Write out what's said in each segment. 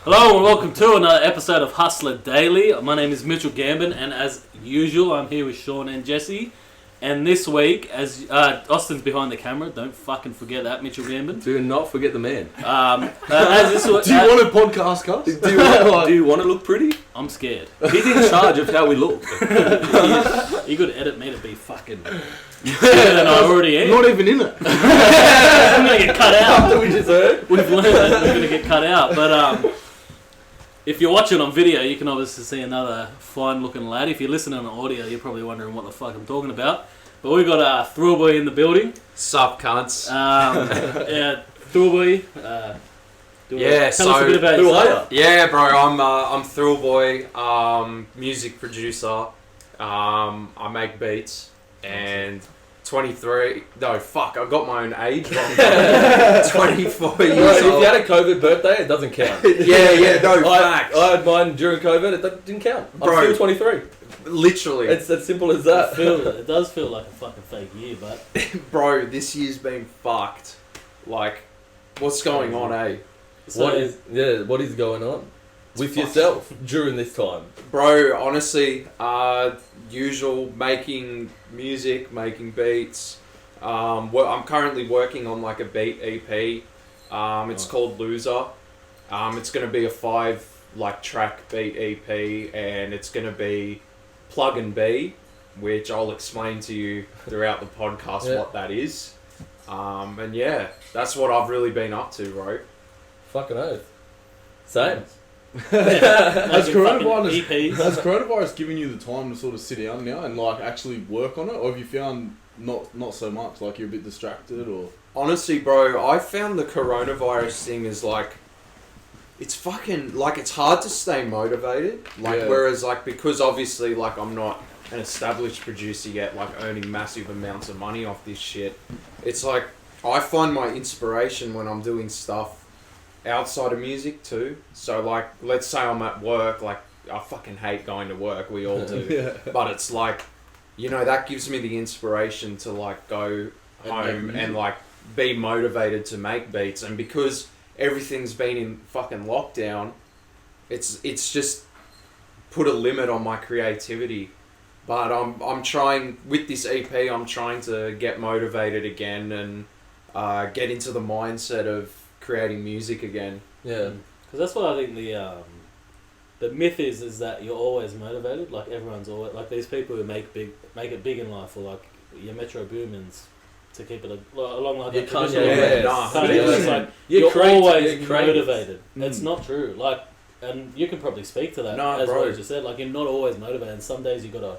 Hello and welcome to another episode of Hustler Daily. My name is Mitchell Gambin, and as usual, I'm here with Shaun and Jesse. And this week, as Austin's behind the camera, don't fucking forget that, Mitchell Gambin. Do not forget the man. Do you want a podcast, Cos? Do you want to look pretty? I'm scared. He's in charge of how we look. You could edit me to be fucking better than I already am. Not even in it. I'm gonna get cut out. After we just heard. We've learned that we're gonna get cut out, but if you're watching on video, you can obviously see another fine-looking lad. If you're listening on audio, you're probably wondering what the fuck I'm talking about. But we've got Thrillboy in the building. Sup, cunts. Yeah, Thrillboy. Tell us a bit about who yourself. are you? Yeah, bro, I'm Thrillboy, music producer. I make beats, and 23. No, fuck, I got my own age wrong. 24 years Bro, old. if you had a COVID birthday, it doesn't count. Yeah, no, facts. I had mine during COVID, it didn't count. I'm Bro. still 23. Literally. It's as simple as that. It does feel like a fucking fake year, but Bro, this year's been fucked. Like, what's going on, eh? so What is going on with yourself during this time? Bro, honestly, usual, making music, making beats. I'm currently working on like a beat EP. It's called Loser. It's gonna be a 5 track beat EP, and it's gonna be PluggnB, which I'll explain to you throughout the podcast what that is. And yeah, that's what I've really been up to, bro. Fucking oath. Same. Has making fucking coronavirus, EPs. has coronavirus given you the time to sort of sit down now and like actually work on it, or have you found not so much, like you're a bit distracted, or? Honestly, bro, I found the coronavirus thing is like, it's fucking, like, it's hard to stay motivated. Like, whereas, like, because obviously, like, I'm not an established producer yet, like, earning massive amounts of money off this shit. It's like, I find my inspiration when I'm doing stuff outside of music too. So, like, let's say I'm at work, like, I fucking hate going to work, we all do. But it's like, you know, that gives me the inspiration to, like, go home and, like, be motivated to make beats. And because everything's been in fucking lockdown, it's just put a limit on my creativity. But I'm trying, with this EP, I'm trying to get motivated again and get into the mindset of creating music again. Yeah. Because that's what I think the myth is that you're always motivated. Like everyone's always like these people who make it big in life, or like your Metro Boomins, to keep it along like that. It's like you're always motivated. It's not true. Like, and you can probably speak to that as what you just said. Like, you're not always motivated. And some days you gotta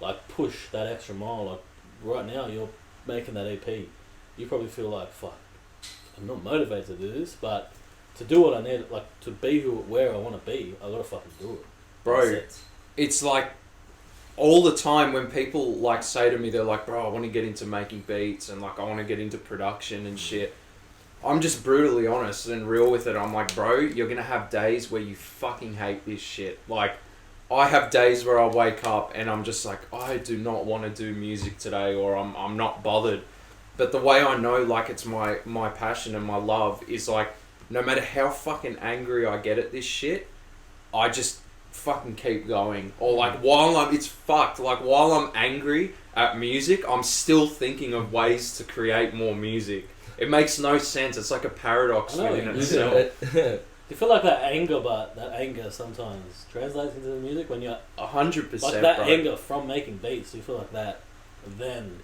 like push that extra mile. Like right now, you're making that EP. You probably feel like, fuck, I'm not motivated to do this, but to do what I need, like to be where I want to be, I gotta fucking do it. Bro, it's like all the time when people like say to me, they're like, bro, I want to get into making beats and like I want to get into production and shit. I'm just brutally honest and real with it. I'm like, bro, you're gonna have days where you fucking hate this shit. Like, I have days where I wake up and I'm just like, I do not want to do music today, or I'm not bothered. But the way I know, like, it's my passion and my love is like, no matter how fucking angry I get at this shit, I just fucking keep going. Or like, while I'm angry at music, I'm still thinking of ways to create more music. It makes no sense. It's like a paradox within itself. Do you feel like that anger sometimes translates into the music when you're 100%, like that bro. anger from making beats? Do you feel like that then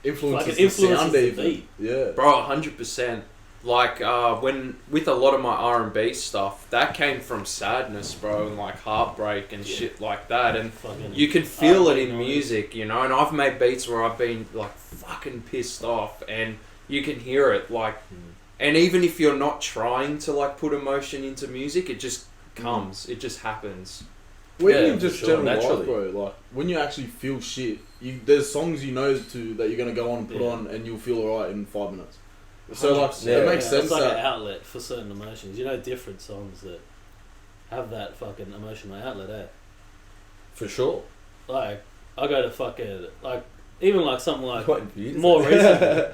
influences the sound the even. beat? Yeah, Bro, 100%. Like, when with a lot of my R&B stuff, that came from sadness, bro, and like heartbreak and shit like that. And you can feel it in music, you know. And I've made beats where I've been like fucking pissed off, and you can hear it. Like, and even if you're not trying to like put emotion into music, it just comes. It just happens. When you just general life, bro, like when you actually feel shit, there's songs you know that you're gonna go on and put on, and you'll feel alright in 5 minutes. So like, it makes sense. It's like an outlet for certain emotions. You know, different songs that have that fucking emotional outlet, eh? For sure. Like, I go to fucking like even like something like more recently,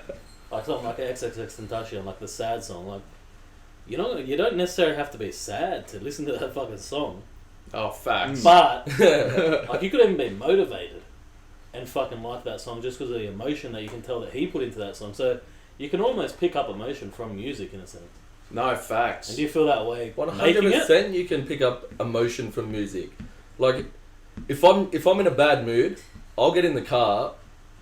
like something like XXXTentacion, like the sad song, like you don't necessarily have to be sad to listen to that fucking song. Oh, facts. But like you could even be motivated and fucking like that song just because of the emotion that you can tell that he put into that song. So you can almost pick up emotion from music in a sense. No, facts. And do you feel that way? 100% you can pick up emotion from music. Like, if I'm in a bad mood, I'll get in the car,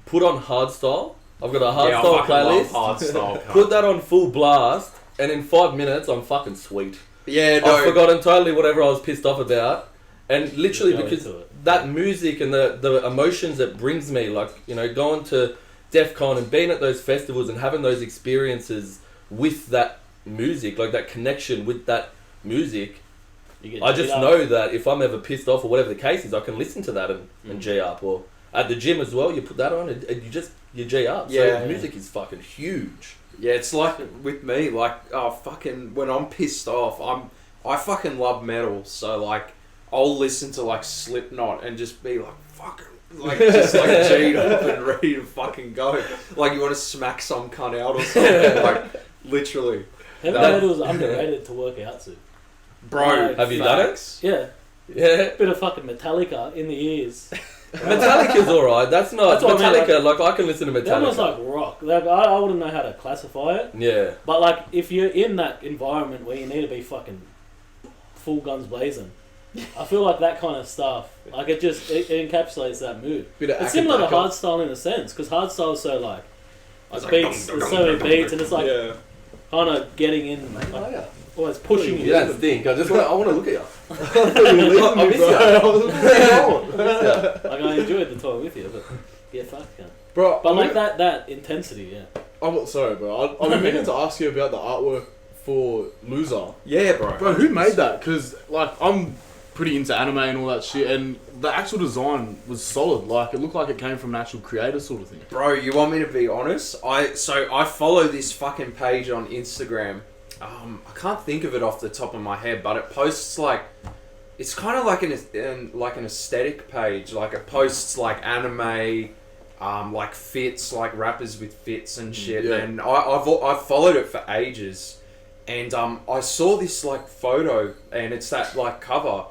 put on hardstyle. I've got a hardstyle playlist. Hardstyle. Put that on full blast, and in 5 minutes, I'm fucking sweet. Yeah, no. I've forgotten totally whatever I was pissed off about, and literally because that music and the emotions that brings me, like, you know, going to DEF CON and being at those festivals and having those experiences with that music, like that connection with that music, I just know that if I'm ever pissed off or whatever the case is, I can listen to that and G up. Or at the gym as well, you put that on and you G up. Yeah. So music is fucking huge. Yeah, it's like with me, like, when I'm pissed off, I fucking love metal, so like, I'll listen to like Slipknot and just be like, fucking, like, just like G'd up and ready to fucking go. Like, you want to smack some cunt out or something, like, literally. Heavy metal is underrated to work out to. Bro, have you done it? Yeah. Yeah. Bit of fucking Metallica in the ears. Metallica's alright. That's not That's Metallica. Like, I can listen to Metallica. That was like rock. Like, I wouldn't know how to classify it. Yeah. But like, if you're in that environment where you need to be fucking full guns blazing, I feel like that kind of stuff, like it encapsulates that mood. It's similar to hardstyle in a sense, because hardstyle is so like beats, there's so many beats, and it's like kind of getting in, like, always pushing you. You don't stink. I want to look at you. I miss you. Like, I enjoyed the time with you, but yeah, fuck yeah. Bro, But like that intensity, yeah. I'm sorry, bro. I've been meaning to ask you about the artwork for Loser. Yeah, bro. Bro, who made that? Because like, I'm pretty into anime and all that shit, and the actual design was solid. Like, it looked like it came from an actual creator sort of thing. Bro, you want me to be honest? I follow this fucking page on Instagram. I can't think of it off the top of my head, but it posts like, it's kind of like an aesthetic page. Like, it posts like anime, like fits, like rappers with fits and shit. Yeah. And I've followed it for ages, and I saw this like photo, and it's that like cover,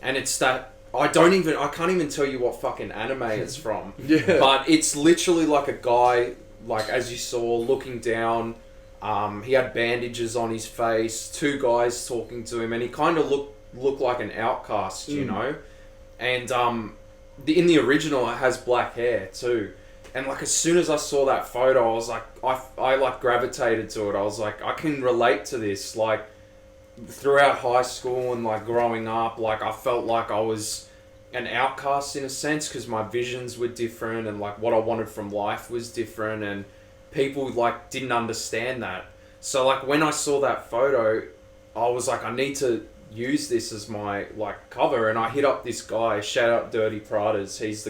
and it's that I can't even tell you what fucking anime it's from. Yeah. But it's literally like a guy, like, as you saw, looking down. He had bandages on his face, two guys talking to him, and he kind of looked like an outcast, you know? And in the original, it has black hair too. And like, as soon as I saw that photo, I was like, I like gravitated to it. I was like, I can relate to this. Like, throughout high school and like growing up, like, I felt like I was an outcast in a sense, because my visions were different, and like what I wanted from life was different, and people like didn't understand that. So like, when I saw that photo, I was like, I need to use this as my like cover, and I hit up this guy, shout out Dirty Pradas, he's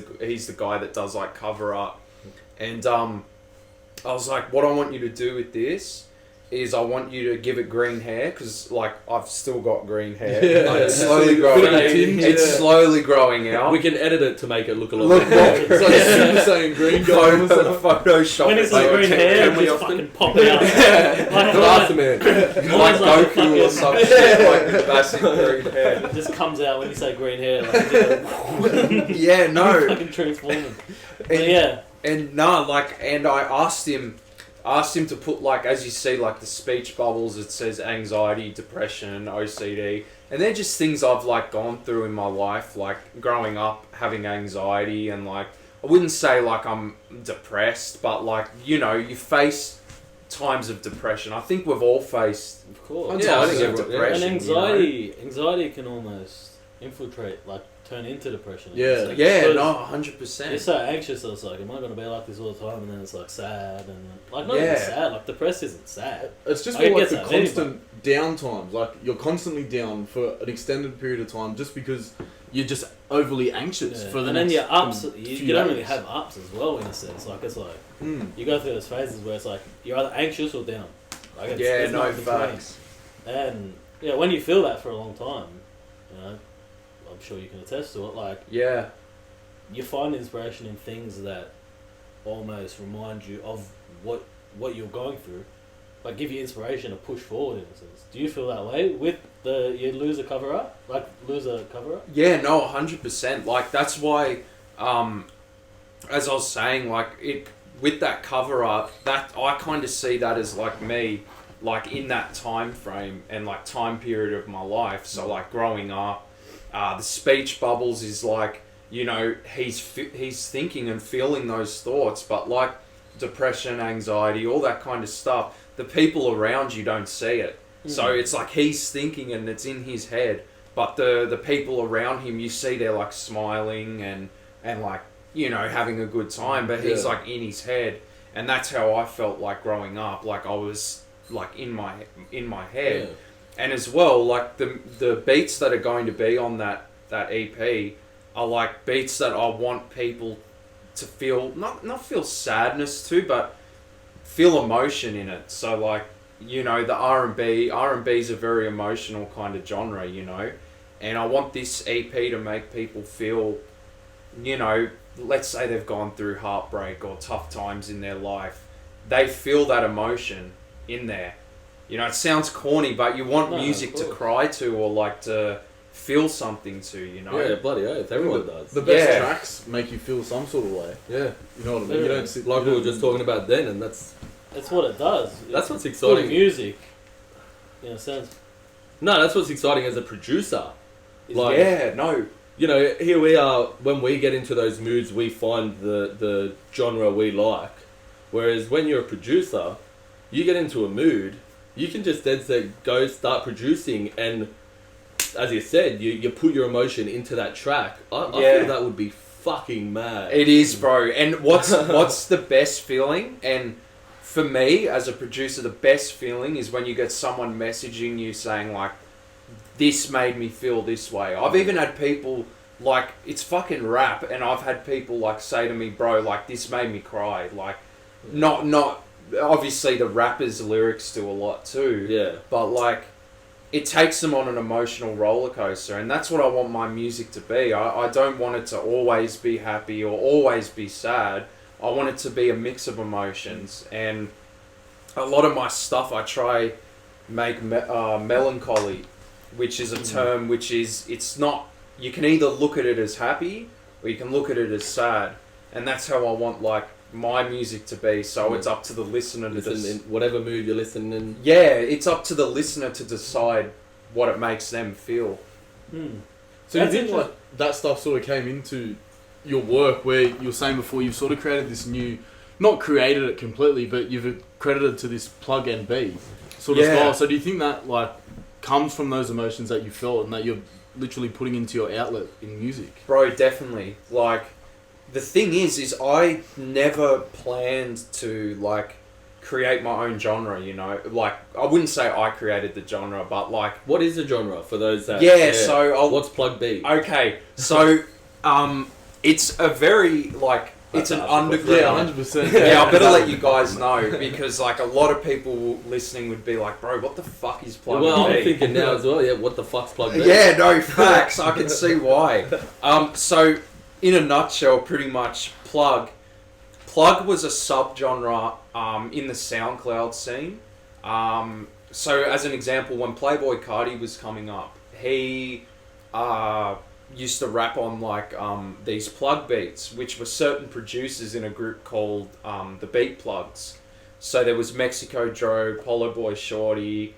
the guy that does like cover art, and I was like, what I want you to do with this is I want you to give it green hair, because like, I've still got green hair. Yeah. Like, it's slowly growing. It's slowly growing out. We can edit it to make it look a lot Look better. It's like Super Saiyan green guy. Photoshop. When it's it, like like, green hair, can we just often- fucking pop out. Like, Glass man. like Goku or some shit, like massive green hair. it just comes out when you say green hair. Like, Yeah, no. fucking transforming. But yeah. And no, like, and I asked him to put, like, as you see, like, the speech bubbles, it says anxiety, depression, OCD, and they're just things I've like gone through in my life, like growing up having anxiety, and like, I wouldn't say like I'm depressed, but like, you know, you face times of depression. I think we've all faced Of course. Yeah, I times think of everyone- depression. And anxiety can almost infiltrate, like turn into depression. Yeah. It's like, Yeah, because no, You're 100%. so anxious, I was like, am I going to be like this all the time? And then it's like sad, and like not Yeah. even sad, like depressed isn't sad. It's just Like, it more like gets the out of constant down times. Like, you're constantly down for an extended period of time just because you're just overly anxious Yeah. for the and next then your ups, few you don't really days. have ups as well in a sense. Like it's like Mm. you go through those phases where it's like you're either anxious or down. Like it's, Yeah, there's no in between. facts. And yeah, when you feel that for a long time, you know, I'm sure you can attest to it. Like Yeah. you find inspiration in things that almost remind you of what you're going through, like give you inspiration to push forward in a sense. Do you feel that way with you lose a cover art? Like lose a cover art? Yeah, no, 100%. Like that's why, as I was saying, like it with that cover art, that I kind of see that as like me, like in that time frame and like time period of my life. So like growing up, the speech bubbles is like, you know, he's thinking and feeling those thoughts, but like depression, anxiety, all that kind of stuff, the people around you don't see it. So it's like he's thinking and it's in his head, but the people around him, you see they're like smiling and like, you know, having a good time, but he's like in his head. And that's how I felt like growing up. Like I was like in my head. Yeah. And as well, like the beats that are going to be on that EP are like beats that I want people to feel, not feel sadness to, but feel emotion in it. So like, you know, the R&B is a very emotional kind of genre, you know, and I want this EP to make people feel, you know, let's say they've gone through heartbreak or tough times in their life, they feel that emotion in there. You know, it sounds corny, but you want music to cry to or like to feel something to, you know. Yeah, bloody oath, everyone does. The best tracks make you feel some sort of way. Yeah, you know what I mean. You don't sit like we were just talking about then, and that's what it does. That's what's exciting. Good music, in a sense. No, that's what's exciting as a producer. Like, yeah, no. You know, here we are. When we get into those moods, we find the genre we like. Whereas when you're a producer, you get into a mood, you can just dead set go start producing, and as you said, you put your emotion into that track. I feel that would be fucking mad. It is, bro. And what's the best feeling? And for me, as a producer, the best feeling is when you get someone messaging you saying like, this made me feel this way. I've even had people, like, it's fucking rap, and I've had people like say to me, bro, like, this made me cry. Like, not obviously the rapper's lyrics do a lot too. Yeah. But like, it takes them on an emotional roller coaster, and that's what I want my music to be. I don't want it to always be happy or always be sad. I want it to be a mix of emotions, and a lot of my stuff I try make melancholy, which is a term which is, it's not, you can either look at it as happy or you can look at it as sad, and that's how I want like my music to be. So it's up to the listener to listen in whatever mood you're listening in. Yeah, it's up to the listener to decide what it makes them feel. So you think like that stuff sort of came into your work, where you were saying before you've sort of created this new, not created it completely, but you've credited to this PluggnB sort of style. So do you think that like comes from those emotions that you felt and that you're literally putting into your outlet in music? Bro, definitely. Like, the thing is I never planned to like create my own genre, you know. Like, I wouldn't say I created the genre, but like, what is a genre for those that so what's PluggnB? Okay, so it's a very like, it's an underground. Yeah, 100%. Yeah, I better let you guys know, because like a lot of people listening would be like, bro, what the fuck is PluggnB? Well, I'm thinking now as well, what the fuck's PluggnB? Yeah, no, facts. I can see why. So in a nutshell, pretty much Plug was a subgenre in the SoundCloud scene. So as an example, when Playboi Carti was coming up, he used to rap on like these plug beats, which were certain producers in a group called the Beat Plugs. So there was Mexico Joe, Polo Boy Shorty,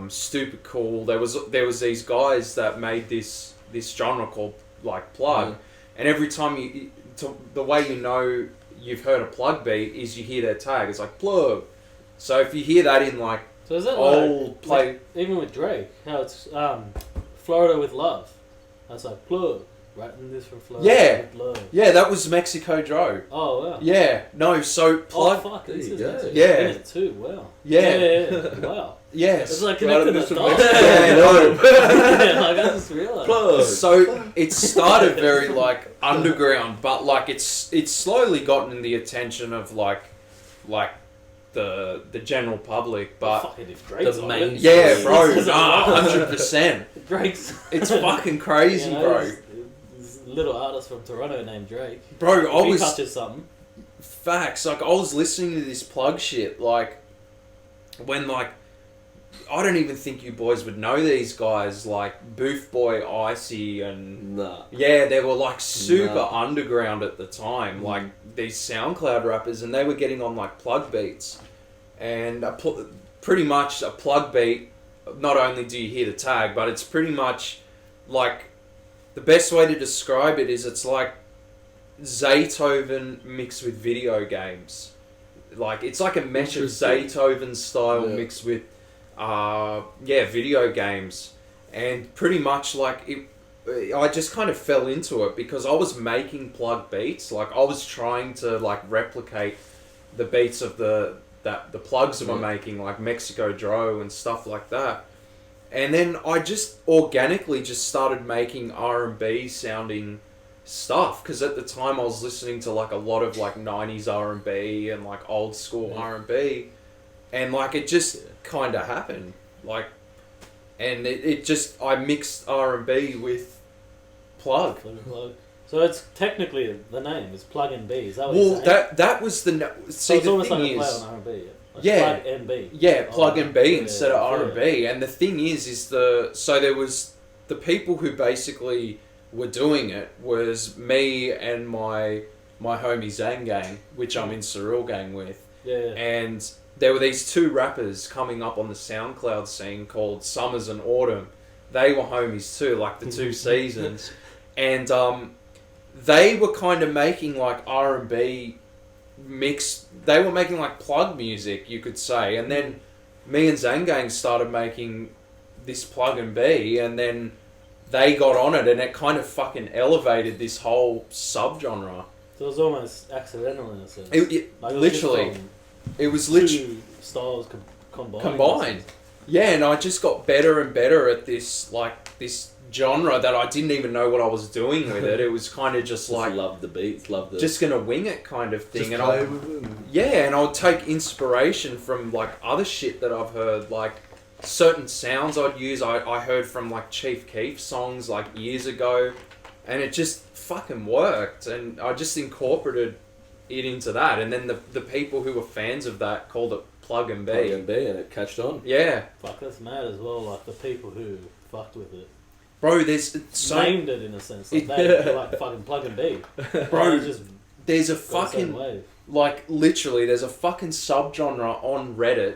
Stupid Cool. There was these guys that made this genre called like Plug, and every time the way you know you've heard a plug beat is you hear their tag. It's like Plug. So if you hear that in like is that old like even with Drake, how it's Florida with Love. That's like Plug. Writing this for Florida with Love. Yeah, that was Mexico Joe. Oh wow. Yeah, no, so Plug. Oh fuck, this is in it too. Wow. Yeah. Wow. Yes. It's like connecting the dots. Yeah, no. Like I just realised. Plug. So it started very like underground, but like it's slowly gotten the attention of like the general public, but fucking if Drake's the on main it. yeah, bro, 100%. Drake's. It's fucking crazy, bro. There's a little artist from Toronto named Drake. Bro, If he touches something. Facts. Like, I was listening to this Plug shit, like, when like, I don't even think you boys would know these guys, like Booth Boy, Icy, and yeah, they were like super underground at the time, like these SoundCloud rappers, and they were getting on like plug beats, and pretty much a plug beat. Not only do you hear the tag, but it's pretty much like, the best way to describe it is it's like Zaytoven mixed with video games. Like, it's like a mesh of Zaytoven style mixed with video games. And pretty much like I just kind of fell into it because I was making plug beats. Like, I was trying to like replicate the beats of the plugs were making, like Mexico Dro and stuff like that. And then I just organically just started making R&B sounding stuff, because at the time I was listening to like a lot of like 90s R&B and like old school R&B, and like it just kind of happened, like, and it just, I mixed R&B with plug. So it's technically, the name is PluggnB. Is that what you're saying? that was the so it's almost like a play on R&B. Like PluggnB. Yeah, PluggnB instead of R&B. And the thing is so there was the people who basically were doing it was me and my homie Zang Gang, which I'm in Surreal Gang with. Yeah. And there were these two rappers coming up on the SoundCloud scene called Summers and Autumn. They were homies too, like the two seasons. And they were kind of making like R&B mix. They were making like plug music, you could say. And then me and Zangang started making this PluggnB, and then they got on it, and it kind of fucking elevated this whole subgenre. So it was almost accidental in a sense. It was literally two styles combined. Yeah, and I just got better and better at this genre that I didn't even know what I was doing with it. It was kind of just like, love the beats, just gonna wing it kind of thing. Just and play with them. Yeah, and I'll take inspiration from like other shit that I've heard, like certain sounds I'd use. I heard from like Chief Keef songs like years ago, and it just fucking worked, and I just incorporated it into that. And then the people who were fans of that called it PluggnB. PluggnB, and it catched on. Yeah. Fuck, that's mad as well, like the people who fucked with it. Bro, there's named it in a sense. Like they like fucking PluggnB. Bro, just there's a fucking like literally there's a fucking subgenre on Reddit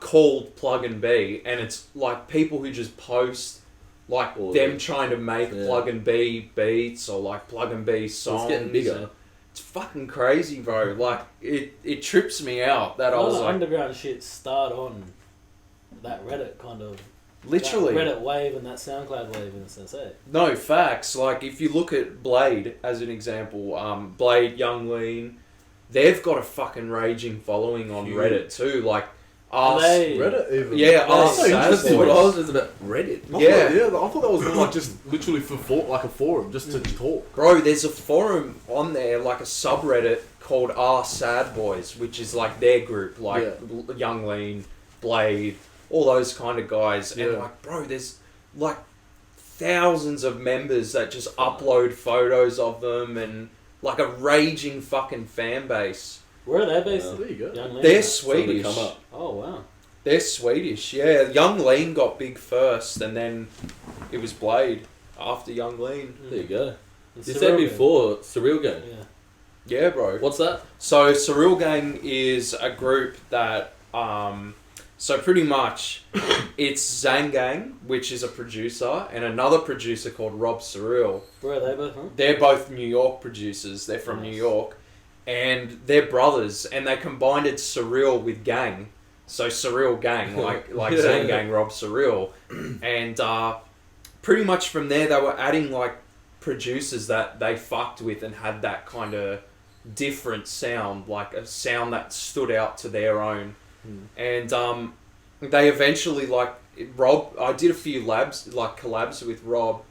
called PluggnB, and it's like people who just post like them trying to make PluggnB beats or like PluggnB songs. It's getting bigger. It's fucking crazy, bro. Like it trips me out that I was like, underground shit start on that Reddit kind of. Literally. That Reddit wave and that SoundCloud wave in a sense, eh? No, facts. Like, if you look at Blade as an example, Blade, Young Lean, they've got a fucking raging following on Reddit too. Like, Reddit even? Yeah, that's so interesting. What I was just about Reddit. I thought that was more like just literally like a forum, just to talk. Bro, there's a forum on there, like a subreddit called R Sad Boys, which is like their group, like Young Lean, Blade, all those kind of guys. And like, bro, there's like thousands of members that just upload photos of them, and like a raging fucking fan base. Where are they based? There you go. Young Lean, they're Swedish. Oh wow. They're Swedish, yeah. Young Lean got big first, and then it was Blade after Young Lean. There you go. You said before, Surreal Gang. Yeah, bro. What's that? So Surreal Gang is a group that so pretty much it's Zang Gang, which is a producer, and another producer called Rob Surreal. Where are they both from? They're both New York producers. They're from New York, and they're brothers, and they combined it Surreal with Gang. So Surreal Gang, like Zang Gang, Rob Surreal. And pretty much from there they were adding like producers that they fucked with and had that kind of different sound, like a sound that stood out to their own. And they eventually, like, Rob, I did a few collabs with Rob,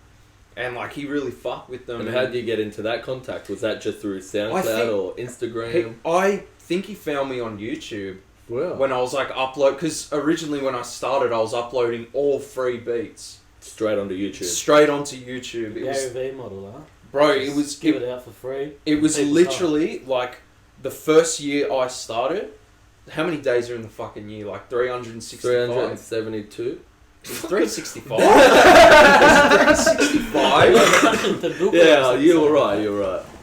and like he really fucked with them. And how did you get into that contact? Was that just through SoundCloud or Instagram? I think he found me on YouTube. Wow. When I was like because originally when I started I was uploading all free beats. Straight onto YouTube. Straight onto YouTube. It was, Gary V model, huh? Bro, it was... Give it out for free. It was literally like the first year I started, how many days are in the fucking year? Like 365? 372. 365? 365? Yeah, you're right.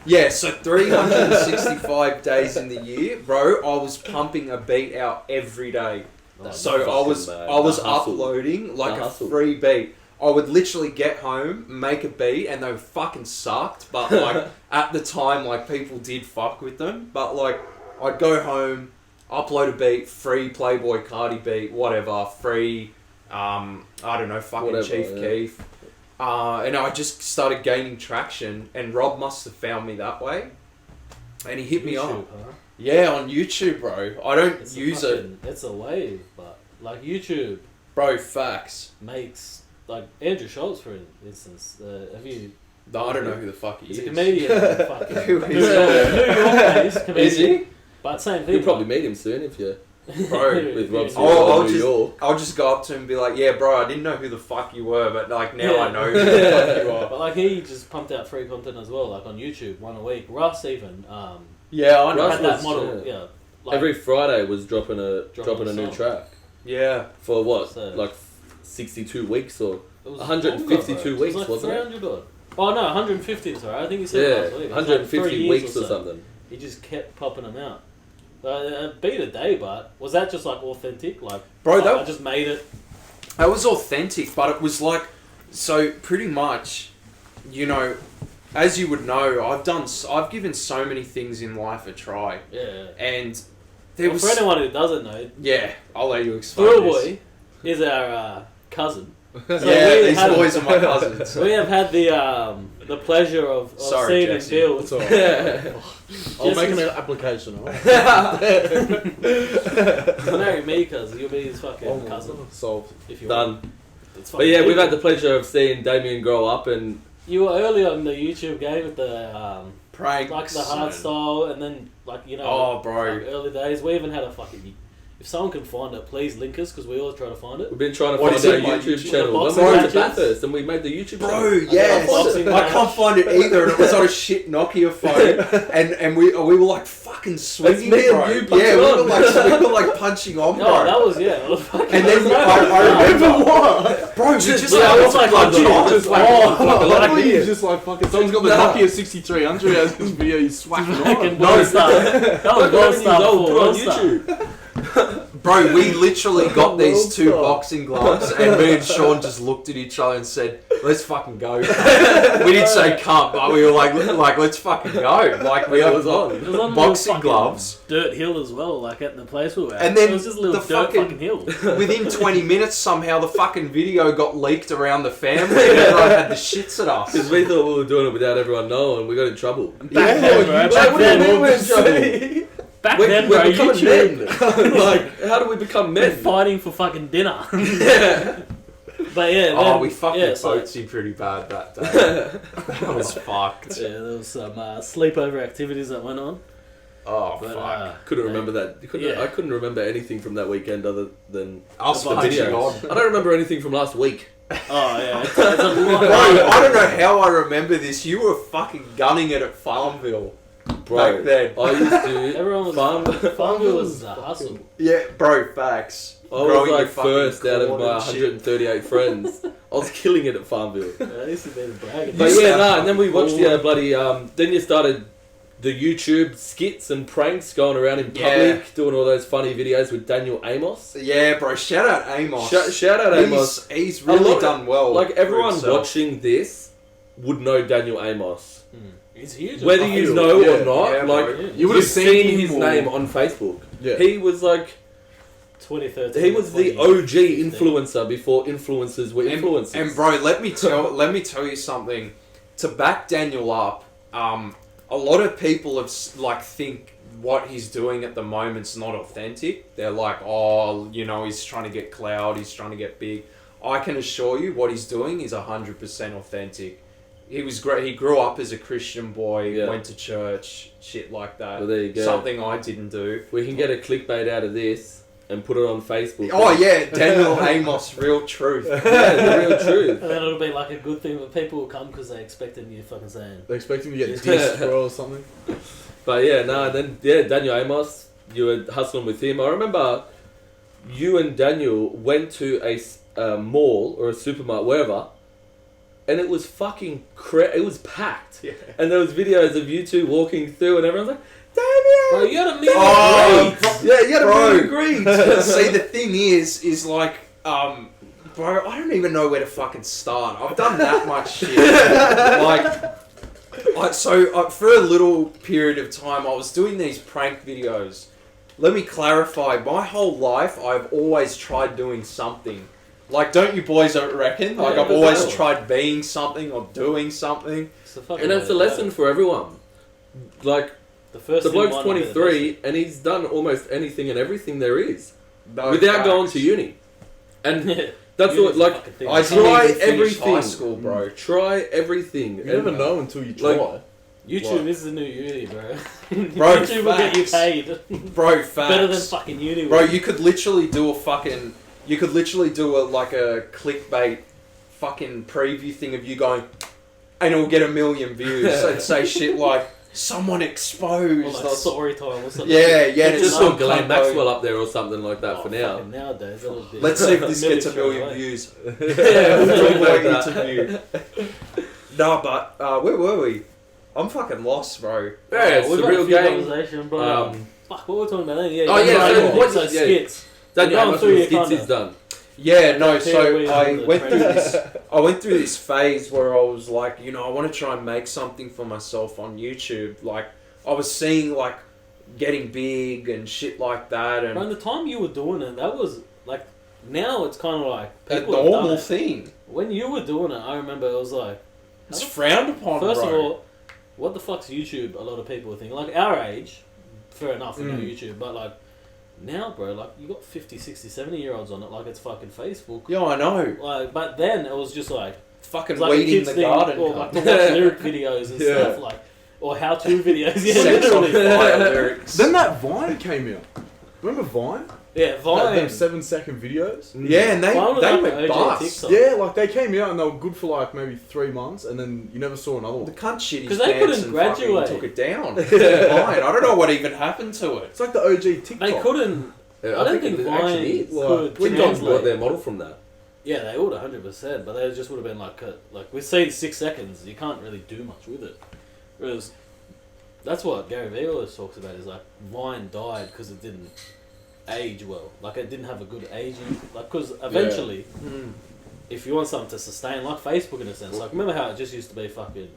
Yeah, so 365 days in the year, bro. I was pumping a beat out every day. So I was uploading like a free beat. I would literally get home, make a beat, and they fucking sucked. But like at the time, like people did fuck with them. But like I'd go home, upload a beat, free Playboy Cardi beat, whatever, free. I don't know, fucking whatever, Chief Keef. And I just started gaining traction, and Rob must have found me that way, and he hit me up. Huh? Yeah, on YouTube, bro. I don't use it. It's a wave, but like YouTube, bro. Facts makes like Andrew Schultz, for instance. Have you? I don't know who the fuck he is. He's a comedian. Fucking who is New York-based comedian. Is he? But same thing. You'll probably meet him soon if you. Bro, with Rob I'll just go up to him and be like, yeah, bro, I didn't know who the fuck you were, but like now I know who the fuck you are. But like he just pumped out free content as well, like on YouTube, one a week. Russ even. Yeah, I know. Had that model. Yeah. Like, every Friday was dropping a new track. Yeah. For what? So, like 62 weeks or 152 weeks, wasn't it? 300 odd. Oh no, 150. Sorry, I think he said last week. 150 weeks or something. He just kept popping them out. Beat a day, but was that just like authentic? Like, bro, I just made it. That was authentic, but it was like, so pretty much, you know, as you would know, I've given so many things in life a try. Yeah. And there was for anyone who doesn't know, yeah, I'll let you explain. Thrillboy is our cousin. So yeah, these boys are my cousins. We have had the pleasure of seeing him build. I'll make an application. Marry me, cuz you'll be his fucking cousin. Solved. If you done. Want. But yeah, we've had the pleasure of seeing Damien grow up, and you were early on the YouTube game with the pranks, like the hard style, and then like oh, bro, like early days. We even had a fucking. If someone can find it, please link us, because we always try to find it. We've been trying to find our YouTube channel. When we went to Bathurst and we made the YouTube channel. Bro, yes. I can't find it either, and it was on a shit Nokia phone, and we were like fucking swinging, bro. And you we were like punching on, bro. No, that was fucking. And then I remember what, bro. We just like punching on. Just like fucking. Someone's got the Nokia 6300 as his video. He's swacking on. No stuff. That was gold stuff on YouTube. Bro, we literally got these two boxing gloves, and me and Shaun just looked at each other and said, "Let's fucking go." We didn't say "cunt," but we were like, "Let's fucking go!" Like we was on boxing gloves, dirt hill as well, like at the place we were at. And then it was just a little dirt fucking hill. Within 20 minutes, somehow the fucking video got leaked around the family, and everyone had the shits at us because we thought we were doing it without everyone knowing. We got in trouble. Back then, we were in trouble. Back then, bro, YouTube. Like, how do we become men? We're fighting for fucking dinner. Yeah. But yeah. We fucking boatsy pretty bad that day. That was fucked. Yeah, there was some sleepover activities that went on. Oh, but, fuck. Couldn't remember that. I couldn't remember anything from that weekend other than us the video. I don't remember anything from last week. Oh, yeah. It's a lot. Bro, I don't know how I remember this. You were fucking gunning it at Farmville. Bro, back then. I used to. Everyone was Farmville was a hustle. Yeah, bro, facts. I was like first out of my 138 friends. I was killing it at Farmville. I used to be bragging. But and then we watched the bloody. Then you started the YouTube skits and pranks going around in public, doing all those funny videos with Daniel Amos. Yeah, bro. Shout out Amos. Shout out Amos. He's really done well. Like everyone watching this would know Daniel Amos. He's huge. Whether you know or not, you would have seen his name on Facebook. Yeah. He was like 2013. He was the OG influencer before influencers were influeers. And bro, let me tell you something. To back Daniel up, a lot of people have think what he's doing at the moment's not authentic. They're like, oh, he's trying to get clout, he's trying to get big. I can assure you, what he's doing is 100% authentic. He was great. He grew up as a Christian boy, went to church, shit like that. Well, there you go. Something I didn't do. We can get a clickbait out of this and put it on Facebook. Oh yeah, Daniel Amos, real truth. Yeah, the real truth. And then it'll be like a good thing, but people will come because they expecting you fucking saying. They're expecting to get dissed, bro, or something. But Daniel Amos, you were hustling with him. I remember you and Daniel went to a mall or a supermarket, wherever, and it was fucking it was packed. Yeah. And there was videos of you two walking through, and everyone's like, Damien! Bro, you had a meet and greet. Yeah, you had a meet and greet. See, the thing is like, bro, I don't even know where to fucking start. I've done that much shit. So for a little period of time, I was doing these prank videos. Let me clarify. My whole life, I've always tried doing something. Like, don't you boys reckon? Like, Yeah, I've always bizarre. tried being something or doing something. And that's a lesson for everyone. Like, The first the thing bloke's might not be the 23, and he's done almost anything and everything there is. No without facts. going to uni. And best. that's Uni's what, a like, fucking thing. I didn't try even finish everything. high school, bro. Try everything. You never know until you try. Like, YouTube What? is the new uni, bro. Bro, YouTube will get you facts. paid. Bro, facts. Better than fucking uni. Bro, will. you could literally do a clickbait fucking preview thing of you going, and it'll get 1 million views. So it'd say shit like, someone Or exposed. like or story time or something. yeah, and just it's saw some Glenn cunt Maxwell though. up there or something like that for now. fucking Nowadays, that'll be Let's see if this gets 1 straight million away. views. Yeah, something like Thrillboy that. interview. No, but where were we? I'm fucking lost, bro. Yeah, it's We've a got real few game. conversation, bro. Fuck, what were we talking about then? Yeah, Oh, yeah, so what's those yeah. skits. Daniel, Going how much through of your skits kinda- he's done? Yeah, no, Here so we I are, the went through trends. this. I went through this phase where I was like, you know, I want to try and make something for myself on YouTube. Like, I was seeing like getting big and shit like that, Bro, and the time you were doing it, that was like, now it's kind of like a people have done normal it. thing. When you were doing it, I remember it was like, It's frowned upon, first bro. of all, what the fuck's YouTube? A lot of people were thinking. Like, our age, fair enough, we know Mm. YouTube, but like, now, bro, like, you got 50, 60, 70-year-olds on it like it's fucking Facebook. Yeah, I know. Like, but then it was just like, Fucking it's like a weeding kid's the thing, garden. or cunt. like to watch lyric videos and Yeah. stuff, like, or how-to videos. Yeah, Sex on literally. fire lyrics. Then that Vine came out. Remember Vine? Yeah, Vine. Them 7-second videos? Yeah, and they Vine was like went the OG bust. TikTok. Yeah, like they came out and they were good for like maybe 3 months and then you never saw another The one. cunt shit is 'Cause they couldn't dance and fucking graduate. took it down. Fine. I don't know what even happened to it. It's like the OG TikTok. They couldn't. Yeah, I don't think it Vine actually is. could TikTok translate. got their model from that. Yeah, they would 100%, but they just would have been like we say 6 seconds. You can't really do much with it. Whereas that's what Gary Vee always talks about is like Vine died because it didn't age well. Like it didn't have a good aging. Like because eventually, if you want something to sustain, like Facebook in a sense, like remember how it just used to be fucking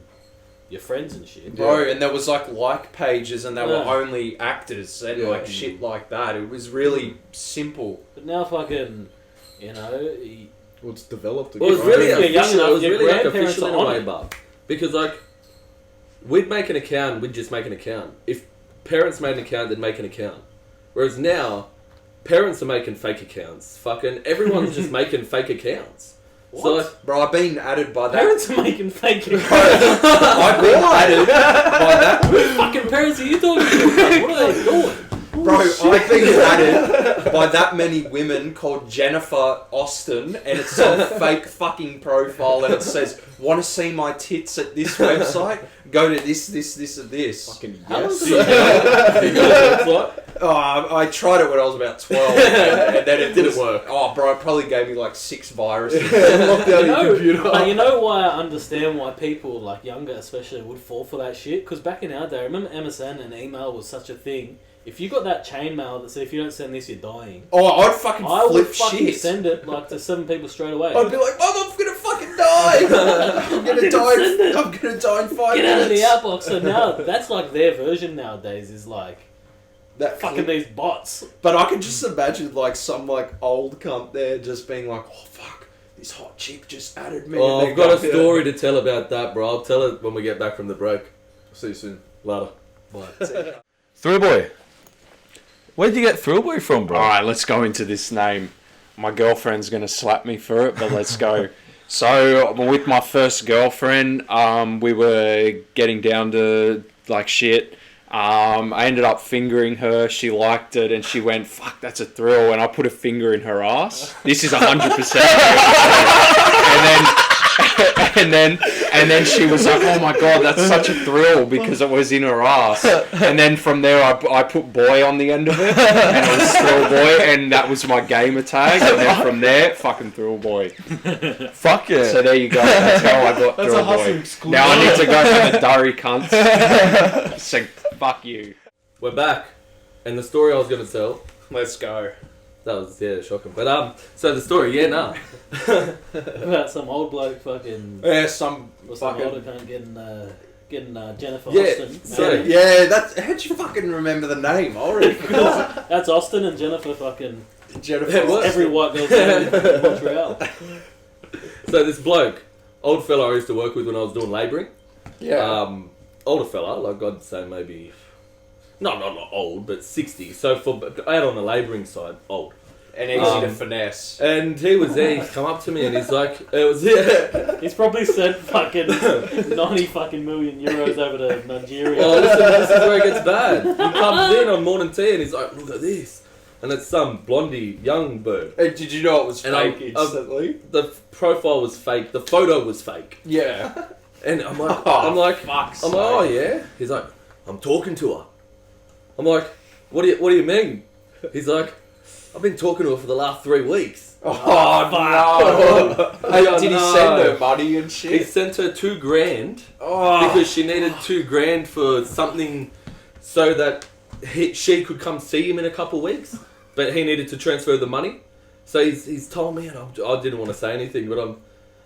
your friends and shit. Bro, and there was like pages and they were Yeah. only actors and Yeah. like shit like that. It was really simple. But now fucking, you know, Well, it's developed. Well, it was If really you're young official. enough, It was your really like grandparents official in are a on way, it. but because like we'd make an account, we'd just make an account. If parents made an account, they'd make an account. Whereas now, parents are making fake accounts. Fucking everyone's just making fake accounts. What? So like, Bro, I've been added by that. Parents are making fake accounts. I've been added by that. What fucking parents are you talking to? What are they doing? Bro, I've been added by that many women called Jennifer Austin, and it's a fake fucking profile, and it says, "Want to see my tits at this website? Go to this, and this." Fucking How yes. long did you know? what? Oh, I tried it when I was about 12, and then it Didn't work. Oh, bro, it probably gave me like 6 viruses. Locked out You know, your computer. but you know why I understand why people, like younger especially, would fall for that shit? Because back in our day, remember MSN and email was such a thing. If you got that chain mail that said if you don't send this, you're dying. Oh, I'd fucking I would flip fucking shit. send it like to 7 people straight away. I'd be like, Mom, I'm gonna fucking die. I'm gonna die. I'm gonna die in 5 Get out of the minutes. outbox. So now that's like their version nowadays is like That fucking these bots. But I can just imagine like some like old cunt there just being like, oh fuck, this hot chick just added me. Oh, and I've then got a go- story to tell about that, bro. I'll tell it when we get back from the break. See you soon. Later. Thrillboy. Where'd you get Thrillboy from, bro? All right, let's go into this name. My girlfriend's gonna slap me for it, but let's go. So with my first girlfriend, we were getting down to like shit. I ended up fingering her. She liked it, and she went, "Fuck, that's a thrill." And I put a finger in her ass. This is 100%. And then And then she was like, oh my god, that's such a thrill because it was in her ass. And then from there I put boy on the end of it and it was Thrillboy, and that was my gamer tag. And then from there, fucking Thrillboy. Fuck yeah. So there you go. That's how I got Thrillboy. Now I need to go have a durry cunt. So fuck you. We're back. And the story I was going to tell, Let's go. that was, shocking. But, so the story, About some old bloke fucking... Yeah, some Or some fucking... older cunt getting Jennifer Yeah, Austin. so- Yeah, that's... How'd you fucking remember the name? I already forgot. That's Austin and Jennifer fucking... Jennifer. It was. Every white girl's name in Montreal. so this bloke, old fella I used to work with when I was doing labouring. Yeah. Older fella, like I'd say maybe... not old, but 60. So out on the labouring side, old. And easy to finesse. And he was there, he's come up to me and he's like, He's probably sent fucking 90 fucking million euros over to Nigeria. well, listen, this is where it gets bad. He comes in on morning tea and he's like, look at this. And it's some blondie young bird. Hey, did you know it was And fake I'm- instantly? The profile was fake, the photo was fake. Yeah. And I'm like, Fuck's oh yeah? He's like, I'm talking to her. I'm like, what do you mean? He's like, I've been talking to her for the last 3 weeks. Oh, no. Hey, did he send her money and He shit? sent her $2,000 Oh. because she needed $2,000 for something so that she could come see him in a couple of weeks, but he needed to transfer the money. So he's told me, and I didn't want to say anything, but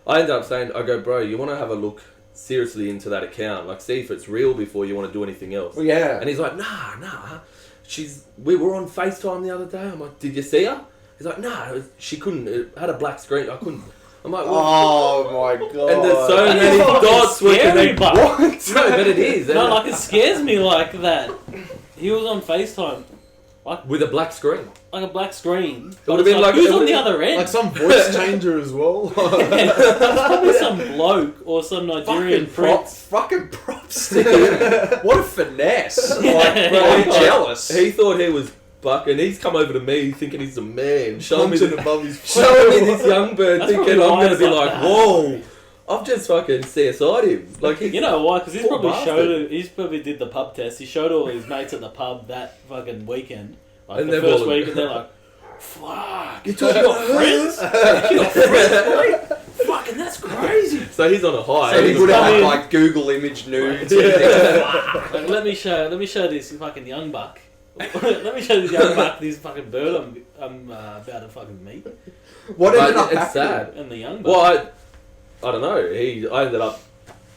I ended up saying, I go, bro, you want to have a look seriously into that account, like see if it's real before you want to do anything else. Well, yeah. And he's like, nah. We were on FaceTime the other day. I'm like, did you see her? He's like, nah, she couldn't. It had a black screen. I couldn't. I'm like, well, Oh my god. and there's so many fucking dots were scary, connected. but- No, but it is. No, like it scares me like that. He was on FaceTime, With a black screen. like a black screen. It would've been like- who's it on the would've- other end? Like some voice changer as well. It's probably some bloke or some Nigerian prince. Fucking props to him. What a finesse. Yeah. Like, bro, I'm jealous. He thought he was buck, and he's come over to me thinking he's a man. Showing me Punching above his showing me this young bird, That's thinking probably I'm why gonna it's be like like, that. whoa. I've just fucking CSI'd him. Like, You know why? Because he's Poor probably bastard. he's probably did the pub test. He showed all his mates at the pub that fucking weekend, like And the they've first all- week, and they're like, "Fuck, You talking about friends? You got friends, boy? Fucking that's crazy." So he's on a high. So he He's would have coming- like Google image nudes. Like, let me show this fucking young buck. Let me show this young buck this fucking bird I'm about to fucking meet. What But ended up it's happening? sad. And the young buck. Well, I don't know. I ended up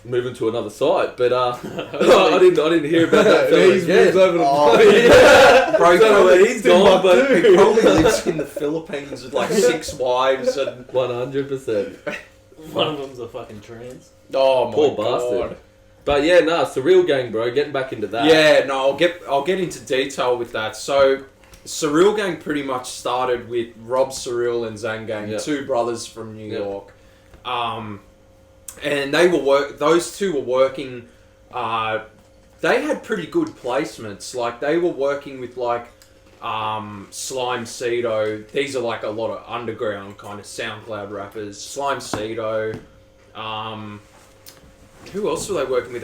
moving to another site, but I didn't hear about that fella He's again. moved over to Oh, bro, Don't know where he's gone, but he probably lives in the Philippines with like 6 wives and 100%. One of them's a fucking trans. oh my Poor god. bastard. But yeah, surreal gang, bro. Getting back into that. Yeah, no, I'll get into detail with that. So, Surreal Gang pretty much started with Rob Surreal and Zang Gang, Yep. 2 brothers from New Yep. York, and they were those two were working. They had pretty good placements. Like they were working with like Slime Cedo. These are like a lot of underground kind of SoundCloud rappers. Slime Cedo. Who else were they working with?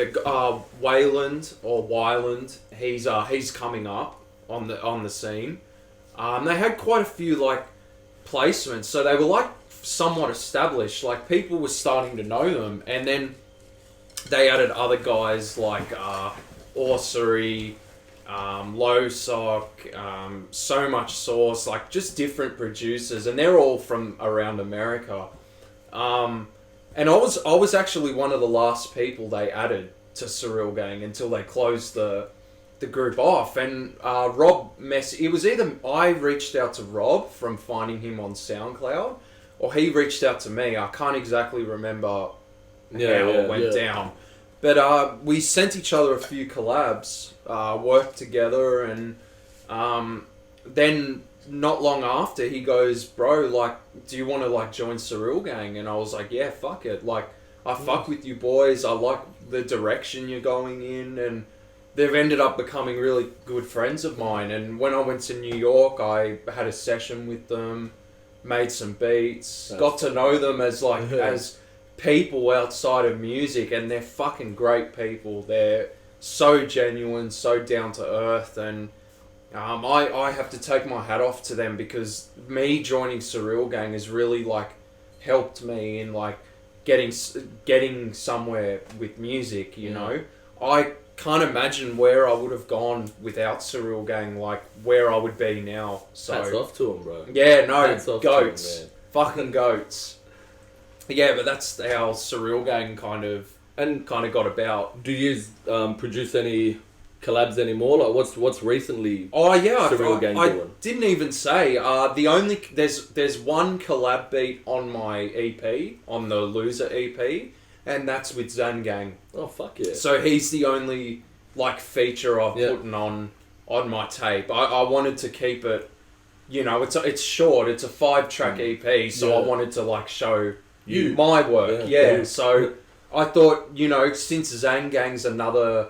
Wayland or Wyland. He's coming up on the scene. They had quite a few like placements, so they were like somewhat established. Like people were starting to know them, and then they added other guys like Orsery, Low Sock, So Much Sauce, like just different producers, and they're all from around America. And I was actually one of the last people they added to Surreal Gang until they closed the group off. And Rob it was either I reached out to Rob from finding him on SoundCloud, or he reached out to me. I can't exactly remember how it went down. But we sent each other a few collabs, worked together, and then not long after he goes, bro, like, do you want to like join Surreal Gang? And I was like, yeah, fuck it. Like, I fuck with you boys. I like the direction you're going in, and they've ended up becoming really good friends of mine. And when I went to New York, I had a session with them, made some beats, got to know them as like as people outside of music, and they're fucking great people. They're so genuine, so down to earth, and I have to take my hat off to them, because me joining Surreal Gang has really like helped me in like getting somewhere with music. You know, I can't imagine where I would have gone without Surreal Gang, like where I would be now. So hats off to them, bro. Yeah, no, Hats off goats, to 'em, fucking goats. Yeah, but that's how Surreal Gang kind of got about. Do you produce any collabs anymore? Like what's recently? Oh yeah, Surreal Gang I doing? didn't even say. There's one collab beat on my EP, on the Loser EP, and that's with Zan Gang. Oh fuck yeah! So he's the only like feature I've put on my tape. I wanted to keep it, you know, it's short. It's a 5-track EP, so I wanted to like show you my work. Yeah. So I thought, you know, since Zan Gang's another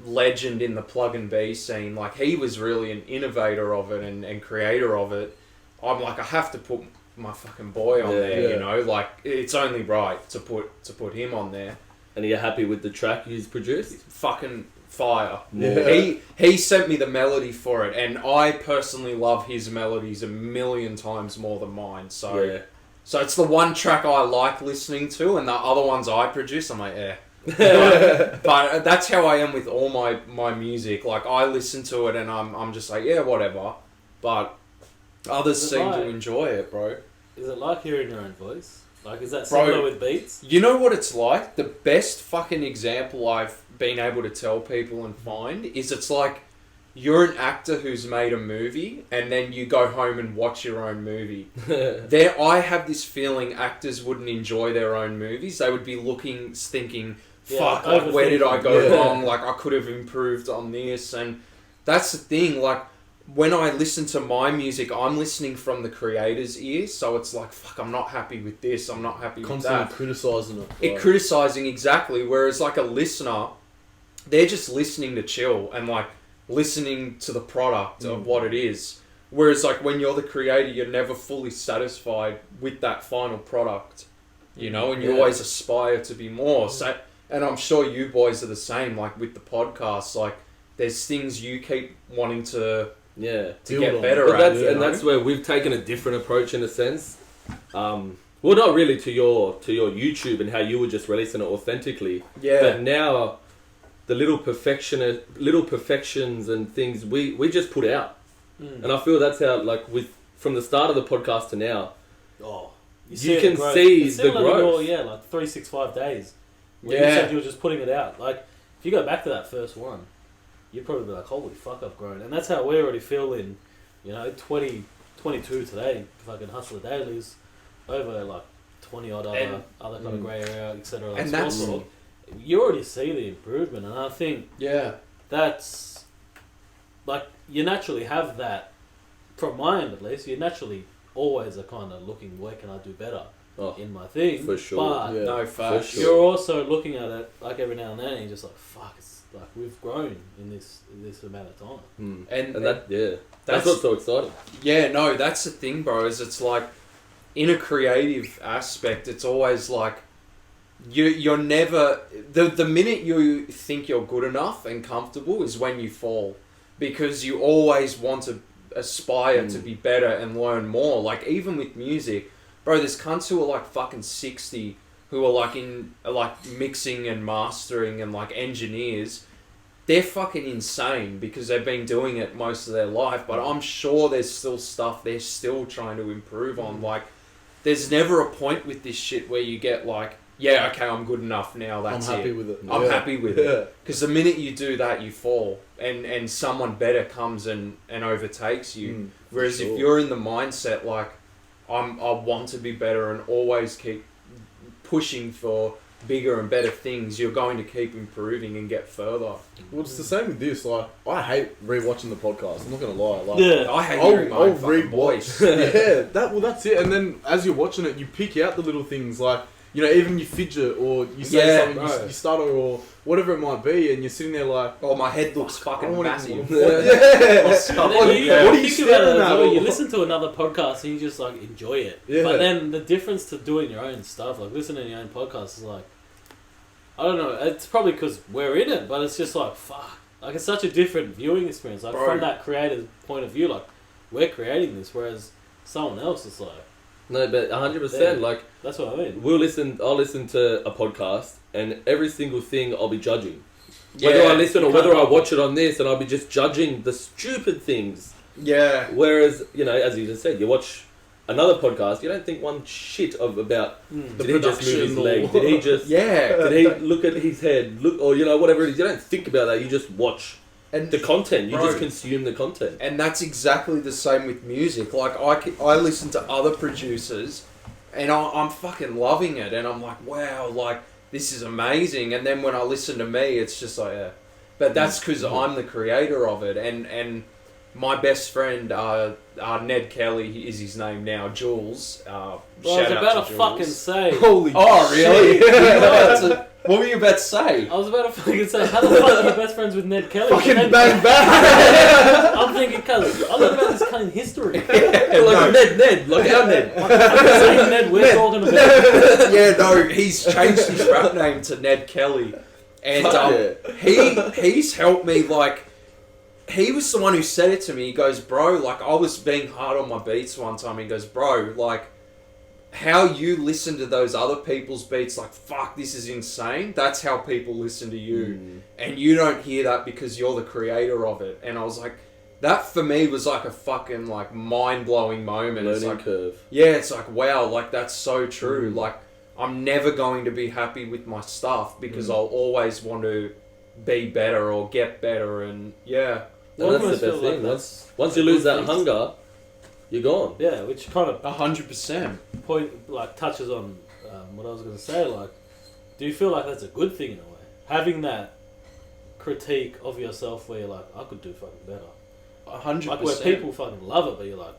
legend in the PluggnB scene, like he was really an innovator of it and creator of it. I'm like, I have to put my fucking boy on there, you know, like it's only right to put him on there. And are you happy with the track he's produced? Fucking fire. Yeah. He sent me the melody for it, and I personally love his melodies a million times more than mine. So so it's the one track I like listening to, and the other ones I produce, I'm like, but that's how I am with all my music. Like I listen to it and I'm just like, yeah, whatever. But others seem to enjoy it, bro. Is it like hearing your own voice? Like, is that similar with beats? You know what it's like? The best fucking example I've been able to tell people and find is it's like you're an actor who's made a movie and then you go home and watch your own movie. I have this feeling actors wouldn't enjoy their own movies. They would be thinking, fuck, like, where did I go wrong? Like, I could have improved on this. And that's the thing, like, when I listen to my music, I'm listening from the creator's ears, so it's like, fuck, I'm not happy with this, I'm not happy with that. Constantly criticising it. Criticising, exactly, whereas like a listener, they're just listening to chill and like listening to the product of what it is. Whereas like when you're the creator, you're never fully satisfied with that final product, you know, and you always aspire to be more. So, and I'm sure you boys are the same, like with the podcast, like there's things you keep wanting to get better at. And that's where we've taken a different approach in a sense. Well, not really to your YouTube and how you were just releasing it authentically. Yeah. But now the little perfections and things we just put out. And I feel that's how, like, from the start of the podcast to now, you can see the growth. Like 365 days. You said you were just putting it out. Like, if you go back to that first one, you'd probably be like, holy fuck, I've grown. And that's how we already feel in, you know, 2022 today, fucking Hustler Dailies, over like 20 odd other kind of grey area, etc. And that's you already see the improvement, and I think that's like, you naturally have that, from my end at least, you naturally always are kind of looking, where can I do better in my thing. For sure. But no facts. You're also looking at it like every now and then and you're just like, fuck, it's like we've grown in this amount of time. And that's what's so exciting. Yeah, no, that's the thing, bro, is it's like, in a creative aspect, it's always like, you're never, the minute you think you're good enough and comfortable is when you fall, because you always want to aspire to be better and learn more. Like, even with music, bro, there's cunts who are like fucking 60 who are like in like mixing and mastering and like engineers. They're fucking insane because they've been doing it most of their life, but I'm sure there's still stuff they're still trying to improve on. Like, there's never a point with this shit where you get like, yeah, okay, I'm good enough now, that's it. I'm happy with it. I'm happy with it. Because the minute you do that, you fall. And someone better comes and overtakes you. Whereas if you're in the mindset, like, I want to be better and always keep pushing for bigger and better things, you're going to keep improving and get further. Well, it's the same with this. Like, I hate rewatching the podcast. I'm not gonna lie. Like, I hate hearing my own fucking voice. That's it. And then as you're watching it, you pick out the little things. Like, you know, even you fidget or you say something, bro. you stutter or whatever it might be, and you're sitting there like, Oh, my head looks fucking wanna- massive. Yeah. And then you What are you think about it staring as at? well, you listen to another podcast and you just like enjoy it. Yeah. But then the difference to doing your own stuff, like listening to your own podcast, is like, I don't know. It's probably because we're in it, but it's just like fuck. Like it's such a different viewing experience. Like Bro. from that creator's point of view, like we're creating this, whereas someone else is like, No, but 100%. Like that's what I mean. I'll listen to a podcast, and every single thing I'll be judging. Yeah, Whether I listen or you whether can't I help watch it on this, and I'll be just judging the stupid things. Yeah. Whereas, you know, as you just said, you watch another podcast, you don't think one shit about the did he just move his production leg? or- Did he just Yeah. did he look at his head? Look, or you know, whatever it is. You don't think about that. You just watch And the content. You Bro. just consume the content. And that's exactly the same with music. Like, I listen to other producers, and I'm fucking loving it, and I'm like, wow, like, this is amazing. And then when I listen to me, it's just like, yeah. But that's because I'm the creator of it, and my best friend, Ned Kelly is his name now, Jules. Well, I was Shout out about to to fucking Jules. say. Holy Oh, really? shit. What were you about to say? I was about to fucking say, how the fuck are you best friends with Ned Kelly? Fucking Ned- bang bang! I'm thinking, cuz, I learned about this cunt in history. Like Ned, like our Ned. I'm saying Ned, we're talking about. Yeah, no, he's changed his rap name to Ned Kelly, and he's helped me. Like, he was the one who said it to me. He goes, bro, like, I was being hard on my beats one time. He goes, bro, like, how you listen to those other people's beats, like, fuck, this is insane. That's how people listen to you, and you don't hear that because you're the creator of it. And I was like, that for me was like a fucking like mind blowing moment. It's Learning like, curve. yeah, it's like, wow, like that's so true. Like, I'm never going to be happy with my stuff because I'll always want to be better or get better, and yeah. And that's almost the feel best like thing. that's Once you lose that things. hunger, you're gone. Yeah, which kind of 100%. touches on what I was going to say. Like, do you feel like that's a good thing in a way? Having that critique of yourself where you're like, I could do fucking better. 100%. Like where people fucking love it, but you're like,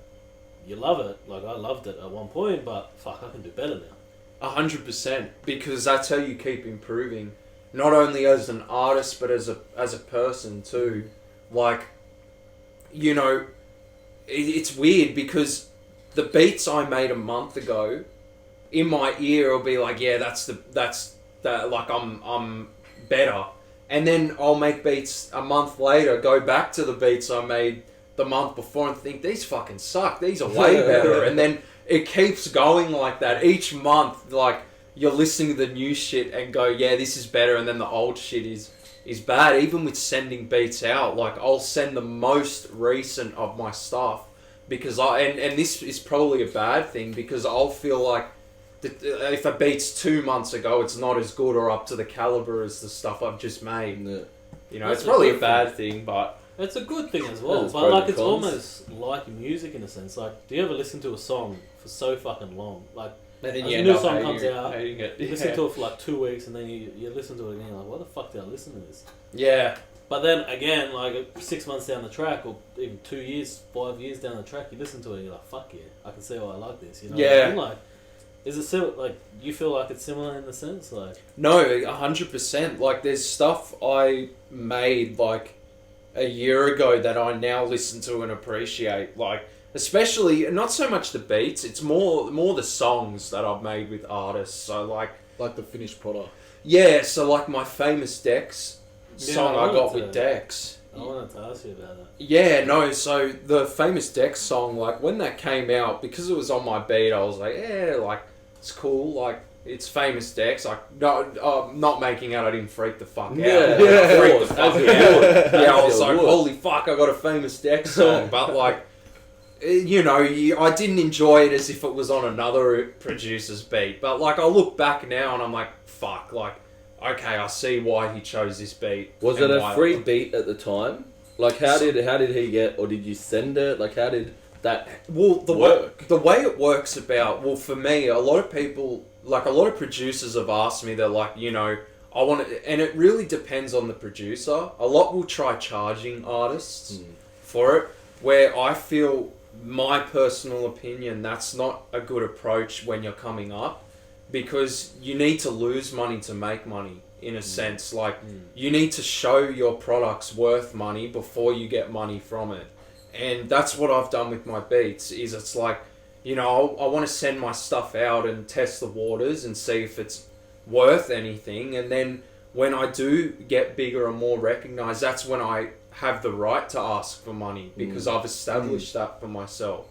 you love it. Like I loved it at one point, but fuck, I can do better now. 100%, because that's how you keep improving, not only as an artist but as a person too. Like, you know, it's weird because the beats I made a month ago, in my ear, will be like, yeah, that's like I'm better, and then I'll make beats a month later, go back to the beats I made the month before and think these fucking suck. These are way better, and then it keeps going like that each month. Like, you're listening to the new shit and go, yeah, this is better, and then the old shit is bad. Even with sending beats out, like, I'll send the most recent of my stuff because and this is probably a bad thing because I'll feel like if a beat's 2 months ago, it's not as good or up to the caliber as the stuff I've just made. Yeah. You know, That's it's probably a a bad thing, but It's a good thing as Yeah, well, there's but pros like and it's cons. almost like music in a sense. Like, do you ever listen to a song for so fucking long? Like, and then as you a end new up song hating comes it, out, hating it. you listen to it for like 2 weeks, and then you listen to it again. You're like, why the fuck did I listen to this? Yeah. But then again, like 6 months down the track, or even 2 years, 5 years down the track, you listen to it and you're like, fuck yeah, I can see why I like this. You know what I mean? Like, is it similar? Like, you feel like it's similar in the sense, like? No, 100%. Like, there's stuff I made like a year ago that I now listen to and appreciate. Like, especially not so much the beats; it's more the songs that I've made with artists. So like Like the finished product. yeah, so like my Famous Dex song I I got wanted with to- Dex. I wanted to ask you about that. Yeah, no, so the Famous Dex song, like, when that came out, because it was on my beat, I was like, yeah, like, it's cool, like, it's Famous Dex, like, no, not making out I didn't freak the fuck out. Yeah, Like, I of freaked course, the fuck as you out. would. Yeah, I As was you like, would. holy fuck, I got a Famous Dex song, but, like, you know, I didn't enjoy it as if it was on another producer's beat, but, like, I look back now and I'm like, fuck, like, okay, I see why he chose this beat. Was and it a why- free beat at the time? Like, how did he get, or did you send it? Like, how did that Well, work? the way it works for me, a lot of people, like a lot of producers have asked me, they're like, you know, I want to, and it really depends on the producer. A lot will try charging artists for it, where I feel, my personal opinion, that's not a good approach when you're coming up, because you need to lose money to make money, in a sense. Like, you need to show your product's worth money before you get money from it. And that's what I've done with my beats, is it's like, you know, I want to send my stuff out and test the waters and see if it's worth anything. And then when I do get bigger and more recognized, that's when I have the right to ask for money, because I've established that for myself,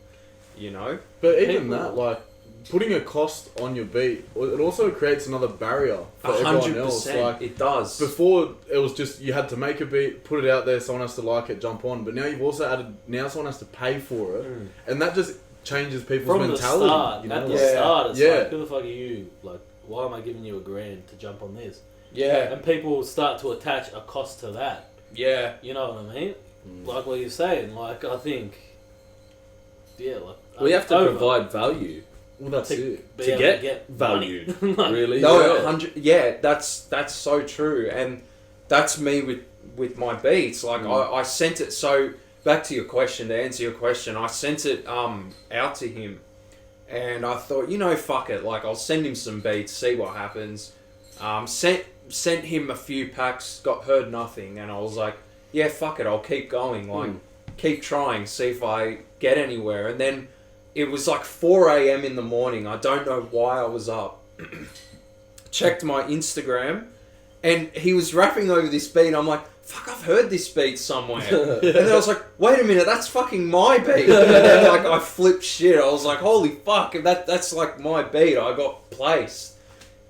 you know? But even that, like, putting a cost on your beat, it also creates another barrier for everyone else. Like, it does. Before, it was just you had to make a beat, put it out there, someone has to like it, jump on. But now you've also added, now someone has to pay for it. And that just changes people's From mentality. The start, you know? at the start, it's like, who the fuck are you? Like, why am I giving you $1,000 to jump on this? Yeah. And people start to attach a cost to that. Yeah. You know what I mean? Like what you're saying. Like, I think, like... We have to provide value. Well, that's it. To get value. Like, really? No, 100. Yeah, that's so true, and that's me with my beats. Like, I sent it. So back to your question, to answer your question, I sent it out to him, and I thought, you know, fuck it. Like, I'll send him some beats, see what happens. Sent him a few packs, heard nothing, and I was like, yeah, fuck it. I'll keep going. Like, keep trying, see if I get anywhere, and then. It was like 4 a.m. in the morning. I don't know why I was up. Checked my Instagram, and he was rapping over this beat. I'm like, fuck, I've heard this beat somewhere. And then I was like, wait a minute, that's fucking my beat. And then like I flipped shit. I was like, holy fuck, that's like my beat. I got placed.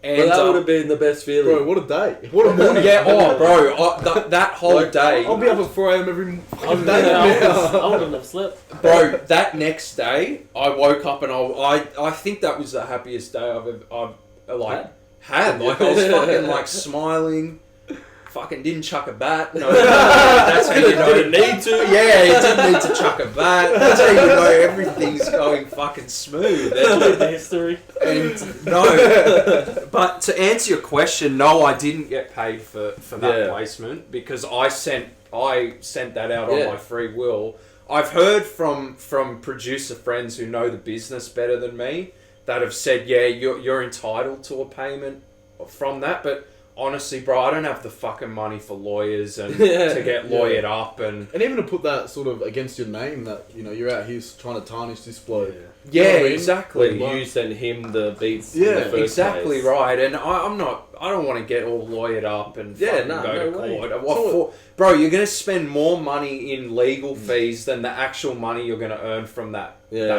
And but that would have been the best feeling. Bro, what a day. What a morning. Yeah, bro, that whole day. I'll be up at 4 a.m. every day. I wouldn't have slept. Bro, that next day, I woke up and I think that was the happiest day I've had. Like, I was fucking like smiling. Fucking didn't chuck a bat. No, that's how you know. Didn't need to. Yeah, you didn't need to chuck a bat. That's how you know everything's going fucking smooth. The history. And no, but to answer your question, no, I didn't get paid for that placement, because I sent that out on my free will. I've heard from producer friends who know the business better than me that have said, yeah, you're entitled to a payment from that, but honestly, bro, I don't have the fucking money for lawyers and to get lawyered up and even to put that sort of against your name, that, you know, you're out here trying to tarnish this bloke. Yeah, you know what I mean? exactly. When you sent him the beats. Yeah, in the first exactly place. right. And I don't want to get all lawyered up and go to court. What for? Bro, you're going to spend more money in legal fees than the actual money you're going to earn from that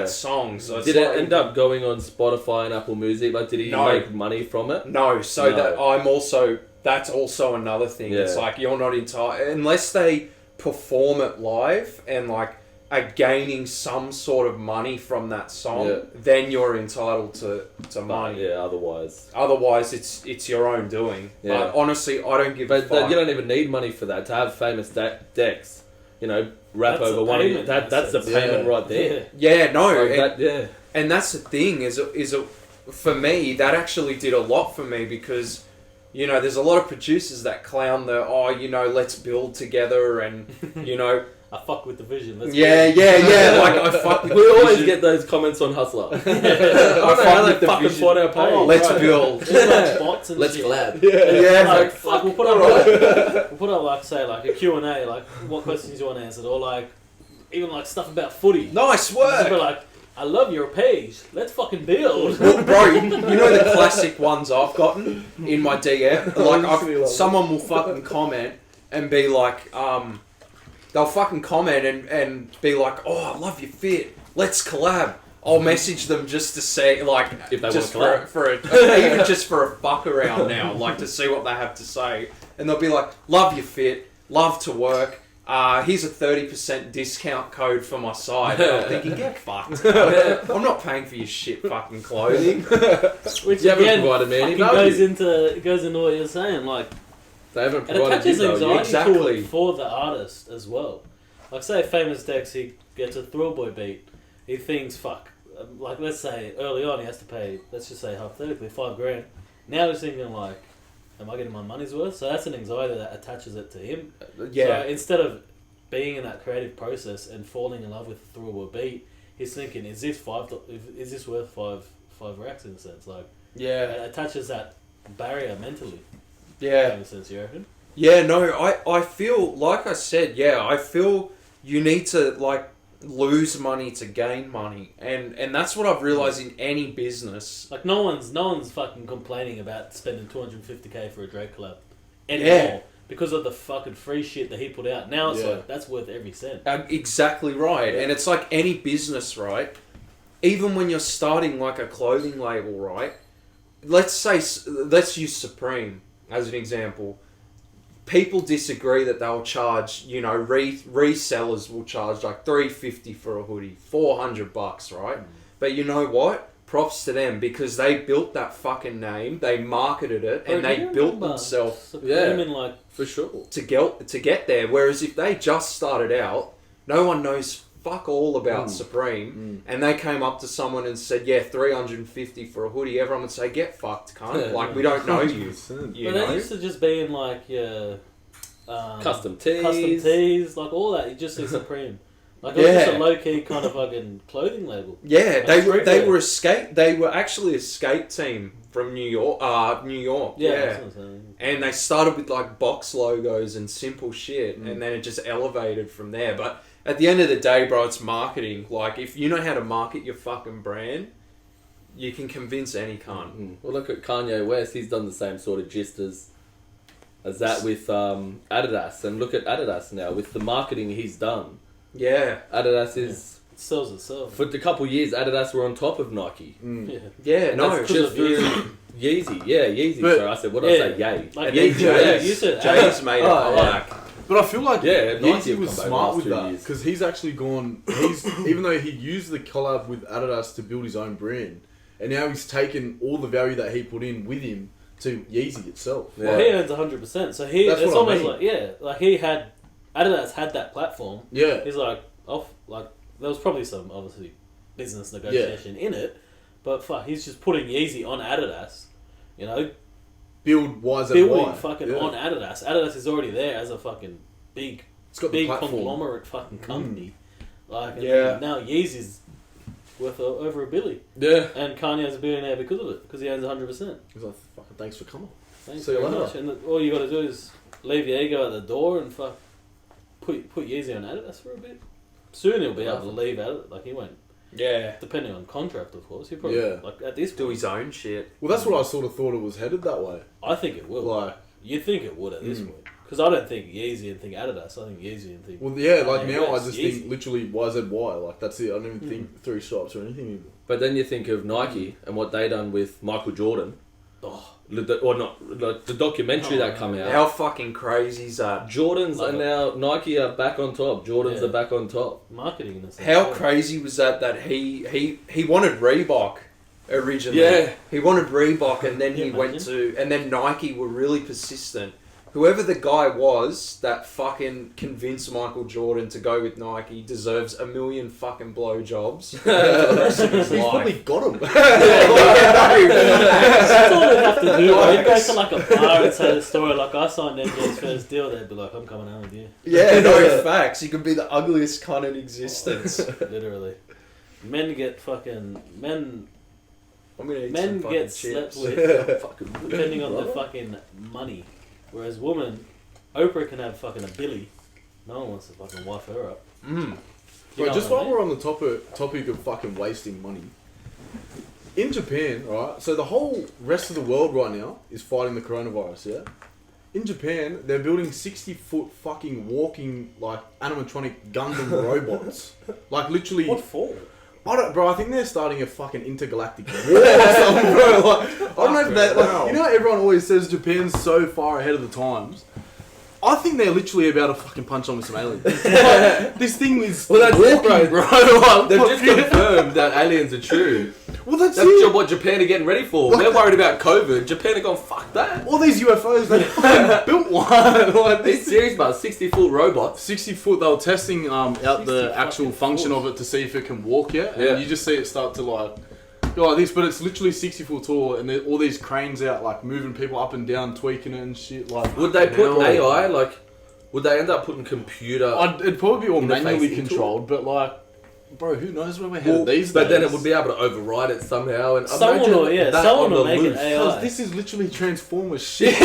song. So did it end up going on Spotify and Apple Music? Like, did he make money from it? No. So that's also another thing. Yeah. It's like, you're not entitled unless they perform it live and like are gaining some sort of money from that song, then you're entitled to money. Yeah, Otherwise, it's your own doing. Yeah. But honestly, I don't give a fuck. But you don't even need money for that. To have famous decks, you know, rap that's over one of you. That's the payment right there. Yeah, no. Like and that's the thing, is for me, that actually did a lot for me, because, you know, there's a lot of producers that clown let's build together and, you know... I fuck with the vision. Like I fuck with we always get those comments on Hustler. I fuck with the fucking vision. spot our page. Let's build. Bots and let's shit. collab. Yeah. Like, fuck, we'll put up like say like a Q&A, like what questions you want answered, or like even like stuff about footy. Nice work. But like, I love your page. Let's fucking build. Well, bro, you know the classic ones I've gotten in my DM? Like, someone will fucking comment and be like, they'll fucking comment and be like, oh, I love your fit. Let's collab. I'll message them just to say, like, if they just want for even just for a fuck around now, like to see what they have to say. And they'll be like, love your fit, love to work. Here's a 30% discount code for my site. And I'm thinking, get fucked. I'm not paying for your shit fucking clothing. Which you again, provided me any goes into what you're saying. Like, they haven't it provided attaches anxiety exactly for the artist as well. Like, say Famous Dex, he gets a Thrillboy beat. He thinks, fuck. Like, let's say early on he has to pay, let's just say hypothetically, $5,000. Now he's thinking like, am I getting my money's worth? So that's an anxiety that attaches it to him. Yeah. So instead of being in that creative process and falling in love with the Thrillboy beat, he's thinking, is this worth five racks in a sense? Like, Yeah. It attaches that barrier mentally. Yeah. In a sense, you reckon? Yeah, no, I feel, like I said, I feel you need to, like, lose money to gain money. And that's what I've realised in any business. Like, no one's fucking complaining about spending $250K for a Drake collab anymore. Yeah. Because of the fucking free shit that he put out. Now it's like, that's worth every cent. Exactly right. And it's like any business, right? Even when you're starting, like, a clothing label, right? Let's use Supreme as an example. People disagree that they'll charge, you know, resellers will charge like $350 for a hoodie, $400, right? But you know what? Props to them because they built that fucking name, they marketed it, and they built themselves like, for sure to get there. Whereas if they just started out, no one knows fuck all about Supreme, and they came up to someone and said, yeah, $350 for a hoodie, everyone would say, get fucked, cunt. Like, we don't know you. But they used to just be in, like, custom tees, like, all that. You just see Supreme. Like, it was just a low-key kind of fucking clothing label. Yeah, like they were actually a skate team from New York. Yeah. And they started with, like, box logos and simple shit, and then it just elevated from there. But at the end of the day, bro, it's marketing. Like, if you know how to market your fucking brand, you can convince any cunt. Well, look at Kanye West. He's done the same sort of gist as that with Adidas. And look at Adidas now. With the marketing he's done. Yeah. Adidas is... It sells itself. For a couple of years, Adidas were on top of Nike. Yeah, no. Just Yeezy. Yeah, Yeezy. Sorry, I said, what did I say? Yay. Like Yeezy. You said Jay's made it. But I feel like Nike Yeezy was smart with that because he's actually gone. Even though he used the collab with Adidas to build his own brand, and now he's taken all the value that he put in with him to Yeezy itself. Well, he owns 100%. So it's almost like he had Adidas had that platform. Yeah, he's like there was probably some obviously business negotiation in it, but fuck, he's just putting Yeezy on Adidas. You know. Building fucking on Adidas. Adidas is already there as a fucking big conglomerate fucking company. Like, now Yeezy's worth over $1 billion. Yeah. And Kanye's a billionaire because of it, because he owns 100%. He's like, fucking thanks for coming. Thanks very much. And all you got to do is leave your ego at the door and put Yeezy on Adidas for a bit. Soon he'll be able to leave Adidas. Like, he won't. Yeah. Depending on contract, of course. He'll probably, like, at this point, do his own shit. Well, that's what I sort of thought it was headed that way. I think it will. Like, you'd think it would at this point. Because I don't think Yeezy and think Adidas. I think Yeezy and think... Well, yeah, like now I just think literally YZY. Like, that's it. I don't even think three stripes or anything anymore. But then you think of Nike and what they done with Michael Jordan. The documentary that come out. How fucking crazy is that? Jordans are now... Nike are back on top. Jordans are back on top. Marketing in a sense. How crazy was that he wanted Reebok originally. Yeah. He wanted Reebok and then he went to... And then Nike were really persistent. Whoever the guy was that fucking convinced Michael Jordan to go with Nike deserves 1 million fucking blowjobs for the rest of his He's life. probably got him. That's all they have to do. You go to like a bar and say the story like, I signed MJ's first deal, they'd be like, I'm coming out with you. Yeah, no facts. You could be the ugliest cunt in existence. Literally. Men get fucking... Men get slept chips. with depending on the fucking money. Whereas women, Oprah can have fucking $1 billion. No one wants to fucking wife her up. But just while we're on the topic of fucking wasting money, in Japan, right? So the whole rest of the world right now is fighting the coronavirus, yeah? In Japan, they're building 60-foot fucking walking, like, animatronic Gundam robots. Like, literally... What for? I think they're starting a fucking intergalactic war or something, bro. Like, I don't know if that... Like, you know how everyone always says Japan's so far ahead of the times? I think they're literally about to fucking punch on with some aliens. Like, this thing is that's walking, it, bro. Like, they've just confirmed that aliens are true. Well, that's what Japan are getting ready for. We're worried about COVID. Japan are going, fuck that. All these UFOs, they fucking built one. Like, It's serious, about 60-foot robots. 60 foot, they were testing out the actual function of it to see if it can walk yet. And you just see it start to like go like this, but it's literally 60 foot tall and all these cranes out like moving people up and down, tweaking it and shit. Like, would they put AI, like, would they end up putting computer... It'd probably be all manually controlled, but like... Bro, who knows where we're headed these days? But then it would be able to override it somehow, and Someone will, someone will make it AI. Because this is literally Transformers shit.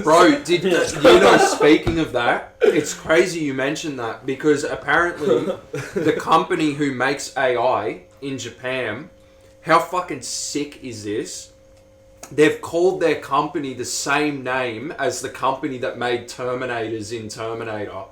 Bro, you know, speaking of that, it's crazy you mentioned that, because apparently the company who makes AI in Japan, how fucking sick is this? They've called their company the same name as the company that made Terminators in Terminator.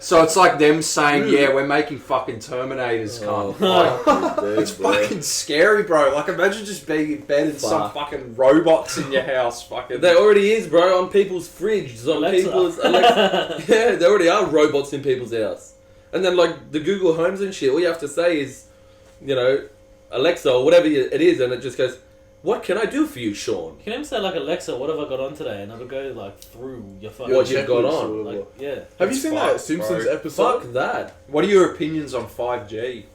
So it's like them saying, yeah, we're making fucking Terminators, cunt. It's fucking scary, bro. Like, imagine just being in bed and some fucking robots in your house. Fucking. There already is, bro, on people's fridges, on people's Alexa. Yeah, there already are robots in people's house. And then, like, the Google Homes and shit, all you have to say is, you know, Alexa or whatever it is, and it just goes, what can I do for you, Shaun? You can even say, like, Alexa, what have I got on today? And it'll go, like, through your phone. What you've got on. Like, yeah. Have you seen that Simpsons episode? Fuck that. What are your opinions on 5G?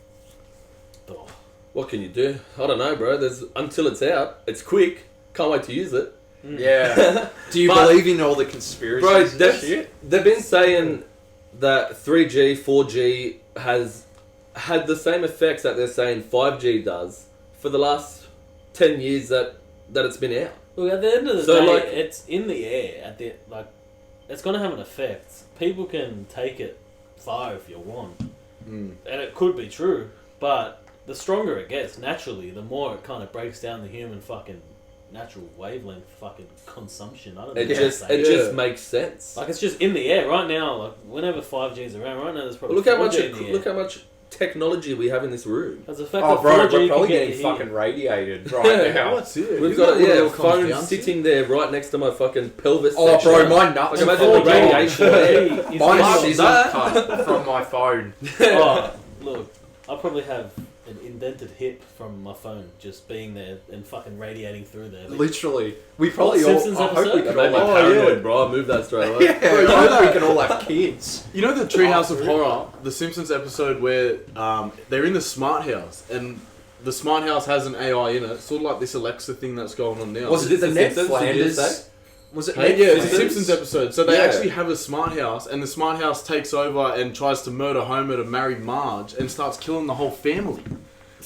Oh. What can you do? I don't know, bro. Until it's out. It's quick. Can't wait to use it. Yeah. Do you believe in all the conspiracies? Bro, they've been saying that 3G, 4G has had the same effects that they're saying 5G does for the last 10 years that it's been out. Look, at the end of the day, like, it's in the air. It's going to have an effect. People can take it far if you want. And it could be true. But the stronger it gets, naturally, the more it kind of breaks down the human fucking natural wavelength fucking consumption. I don't know. It just makes sense. Like, it's just in the air right now. Like, whenever 5G's around, right now there's probably look how much technology we have in this room. As a fact bro, 4G we're probably get getting fucking radiated right now. What's it? We've got a phone sitting there right next to my fucking pelvis section. Bro, my nuts. Like, imagine the radiation there. Mine sizzle cut from my phone. Oh, look, I probably have an indented hip from my phone just being there and fucking radiating through there. Literally. We probably Simpsons all... I hope we episode? can all have paranoid, bro. I'll move that straight away. I hope we can all have kids. You know the Treehouse of Horror, the Simpsons episode where they're in the smart house and the smart house has an AI in it, sort of like this Alexa thing that's going on now. Was it the Ned Flanders? Was it Ned Yeah, it's a Flanders? Simpsons episode. So they actually have a smart house, and the smart house takes over and tries to murder Homer to marry Marge and starts killing the whole family.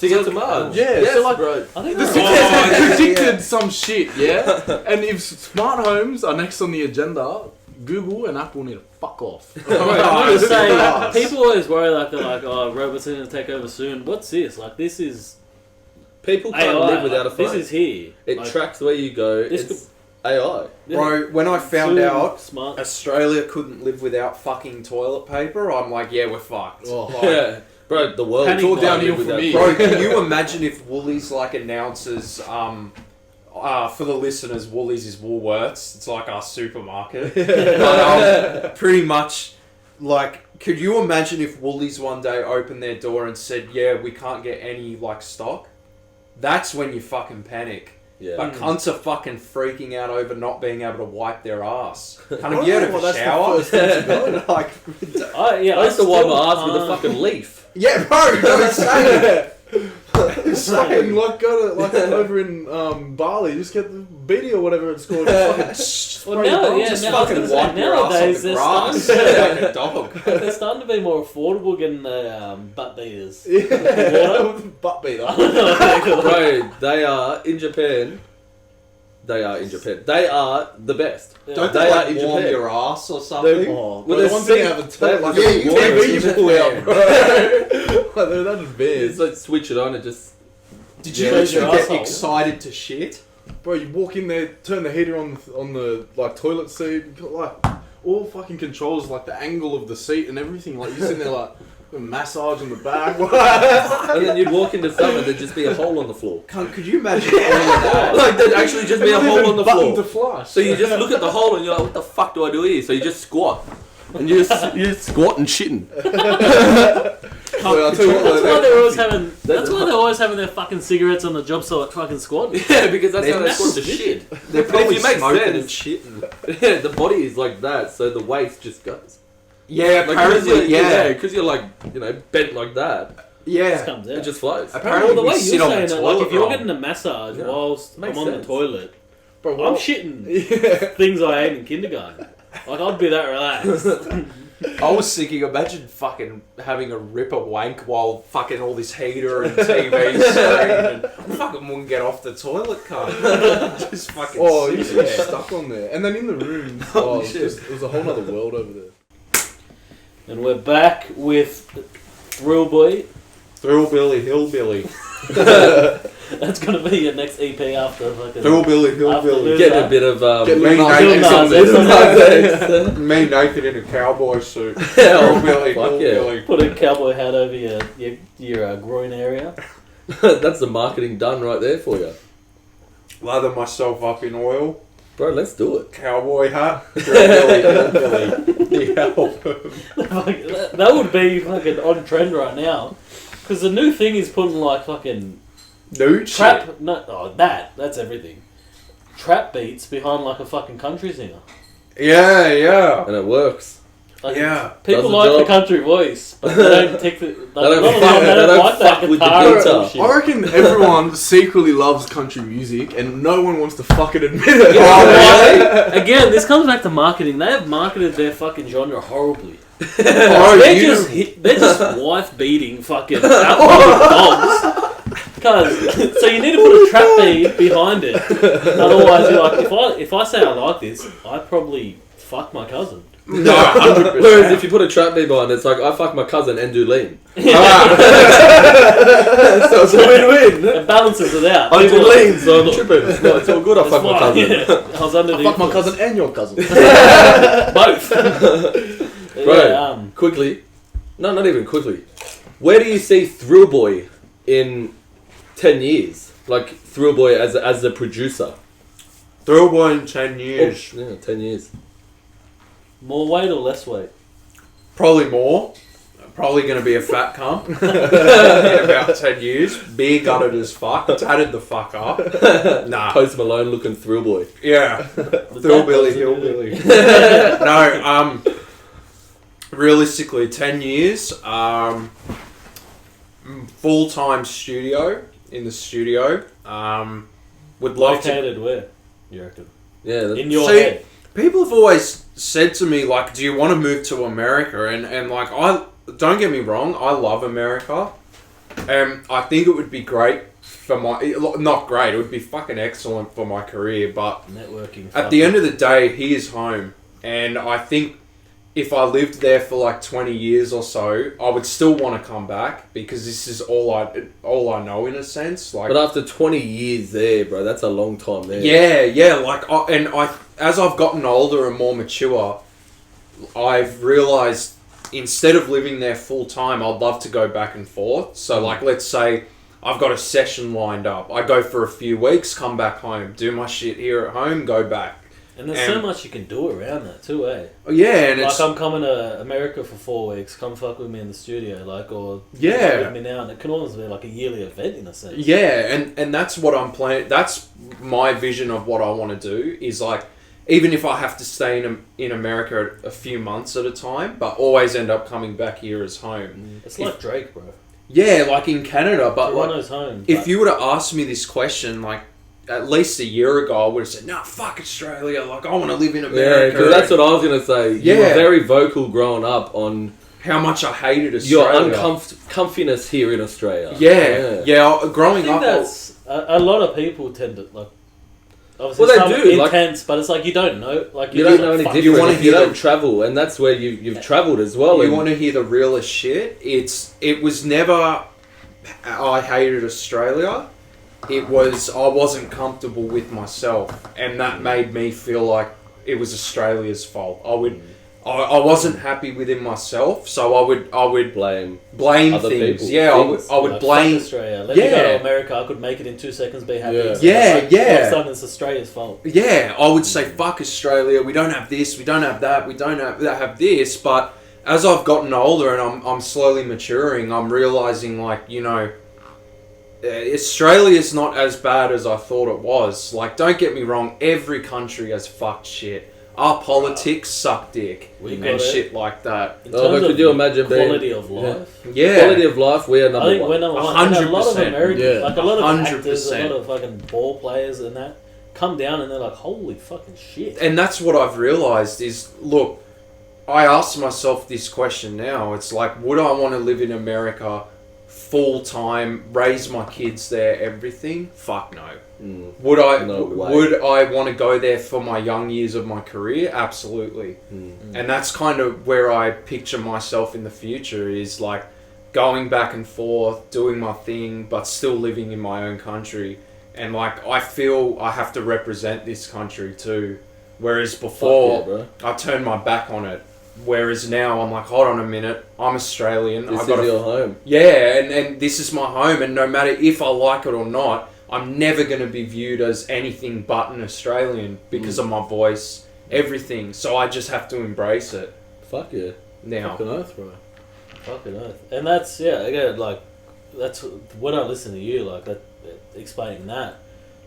To get to Marge. Yeah, yes, so like, bro. I think the Simpsons predicted some shit, yeah? And if smart homes are next on the agenda, Google and Apple need to fuck off. I'm going to say, people always worry like they're like, oh, robots are going to take over soon. What's this? Like, this is... People can't AI, live without a phone. This is here. It tracks where you go. It's AI. Yeah. Bro, when I found out smart. Australia couldn't live without fucking toilet paper, I'm like, yeah, we're fucked. Oh. Like, Yeah. Bro, the world. It's all downhill for me. bro, can you imagine if Woolies like announces for the listeners, Woolies is Woolworths. It's like our supermarket. But, pretty much, like, could you imagine if Woolies one day opened their door and said, yeah, we can't get any, like, stock? That's when you fucking panic. Yeah. But cunts are fucking freaking out over not being able to wipe their ass. Can't even get out of a that's shower. the first thing to go. Like, I I used to wipe still my ass with a can't- fucking leaf. yeah, bro, you know what I'm saying? It's fucking like go to like over in Bali, just get the beanie or whatever it's called. Well, now, yeah, Just now, I was fucking gonna say, wipe your ass on nowadays the they're grass starting, like a dog. they're starting to be more affordable getting the butt beaters. Yeah, with the butt beater. Bro, they are in Japan. They are the best. Don't They they are like in warm Japan. your ass or something? Oh, Well, the there's one thing I six- have a toilet like Yeah, a you water can you reach pull out, bro. Like, they're that It's advanced. like switch it on and just. Did you Yeah, literally your get asshole. excited to shit? Bro, you walk in there, turn the heater on the like toilet seat, you got, like all fucking controls, like the angle of the seat and everything. Like you're sitting there like a massage in the back. And then you'd walk into something, there'd just be a hole on the floor. Cunt, could you imagine all of that? Like there'd actually just be a hole on the button to floor. flush. So you just look at the hole and you're like, what the fuck do I do here? So you just squat. And you just squat and shitting. Well, I'll tell you what, That's like, why they're always having. That's why they're always having their fucking cigarettes on the job site, fucking squatting. Yeah, because that's how they're That's- supposed to shit. They're probably if you make smoking sense- and shitting. Yeah, the body is like that, so the waste just goes. Yeah, Like, apparently, yeah. because you're like, bent like that. It Yeah. comes It out. just flows. Apparently, Well, the way we you're sit on saying the it, like toilet if you're wrong. getting a massage Yeah. whilst Makes I'm on sense. the toilet, bro, I'm what? shitting things I ate in kindergarten. Like I'd be that relaxed. I was thinking, imagine fucking having a ripper wank while fucking all this heater and TV screen, and I fucking wouldn't get off the toilet, cunt. Just fucking. Oh, you get stuck on there, and then in the room, it was a whole other world over there. And we're back with Thrillboy. Thrillbilly Hillbilly. That's gonna be your next EP after fucking. Hillbilly Hillbilly. Getting a bit of me naked in a cowboy suit. Hillbilly, Hillbilly. Put a cowboy hat over your groin area. That's the marketing done right there for you. Lather myself up in oil. Bro, let's do it. Cowboy hat. Hillbilly Hillbilly. The album. That would be fucking on trend right now. Because the new thing is putting like fucking Nude trap. shit. No, oh, that's everything. Trap beats behind like a fucking country singer. Yeah. And it works. Like, Yeah. people Does the like the job. country voice, but they don't take the. They don't like that fuck with the guitar guitar. bullshit. I reckon everyone secretly loves country music, and no one wants to fucking admit it. Again, this comes back to marketing. They have marketed their fucking genre horribly. Oh, They're just wife beating fucking dogs. So you need to put a trap beat behind it. Otherwise, you're like, if I say I like this, I probably fuck my cousin. No, 100%. Whereas if you put a trap beat behind it, it's like, I fuck my cousin and do lean. So it's a win-win. It balances it out. I do lean, so I'm tripping. It's all good, I fuck my cousin. Yeah. I was under I fuck my cousin and your cousin. Both. Bro, quickly. No, not even quickly. Where do you see Thrillboy in 10 years? Like, Thrillboy as a producer. Thrillboy in 10 years. Oh, yeah, 10 years. More weight or less weight? Probably more. Probably going to be a fat cunt in about 10 years. Beer gutted as fuck. Tatted the fuck up. Nah. Post Malone looking Thrillboy. Yeah. Thrillbilly Hillbilly. No, realistically, 10 years. Full-time studio. In the studio. Would love Located where? You reckon? Yeah. In your head. People have always said to me, like, do you want to move to America? And like, don't get me wrong, I love America. I think it would be great for not great, it would be fucking excellent for my career, but networking. At the end of the day, he is home. And I think if I lived there for like 20 years or so, I would still want to come back because this is all I know in a sense. Like, but after 20 years there, bro, that's a long time there. Yeah. Like, as I've gotten older and more mature, I've realised instead of living there full time, I'd love to go back and forth. So, like, let's say I've got a session lined up. I go for a few weeks, come back home, do my shit here at home, go back. And there's so much you can do around that too, eh? Yeah, and like I'm coming to America for 4 weeks. Come fuck with me in the studio, like, or yeah, with me now. And it can almost be like a yearly event in a sense. Yeah, and that's what I'm planning. That's my vision of what I want to do. Is like, even if I have to stay in America a few months at a time, but always end up coming back here as home. It's like Drake, bro. Yeah, like in Canada, but Toronto's home. If you would have asked me this question, like, at least a year ago, I would have said, "Nah, fuck Australia. Like, I want to live in America." Yeah, because that's what I was gonna say. You were very vocal growing up on how much I hated Australia. Your comfiness here in Australia. Yeah. Growing up, that's a lot of people tend to like. Obviously, well, they do intense, but it's like you don't know. Like you don't know any different. You don't travel, and that's where you've travelled as well. You want to hear the realest shit? It was never. I hated Australia. It was I wasn't comfortable with myself, and that made me feel like it was Australia's fault. I wasn't happy within myself, so I would blame other things. People. Yeah, I would blame Australia. Let me go to America. I could make it in 2 seconds. Be happy. Yeah. All of a sudden, it's Australia's fault. Yeah, I would say fuck Australia. We don't have this. We don't have that. We don't have this. But as I've gotten older and I'm slowly maturing, I'm realizing, like, you know, Australia's not as bad as I thought it was. Like, don't get me wrong, every country has fucked shit. Our politics suck dick and shit like that. But could you imagine quality of life? Yeah. Quality of life, we're number one. I think we're number one. 100%. A lot of Americans, like a lot of 100%. actors, a lot of fucking ball players and that, come down and they're like, holy fucking shit. And that's what I've realised is, look, I ask myself this question now. It's like, would I want to live in America full time, raise my kids there, everything? Fuck no. Would I? No way. Would I want to go there for my young years of my career? Absolutely. And that's kind of where I picture myself in the future. Is like going back and forth, doing my thing, but still living in my own country. And like I feel I have to represent this country too. Whereas before, I turned my back on it. Whereas now I'm like, hold on a minute, I'm Australian. This is your home. Yeah, and this is my home, and no matter if I like it or not, I'm never going to be viewed as anything but an Australian because of my voice, everything. So I just have to embrace it. Fuck yeah. Now. Fucking oath, bro. Fucking oath. And that's, yeah, again, like, that's when I listen to you, like, that, explaining that.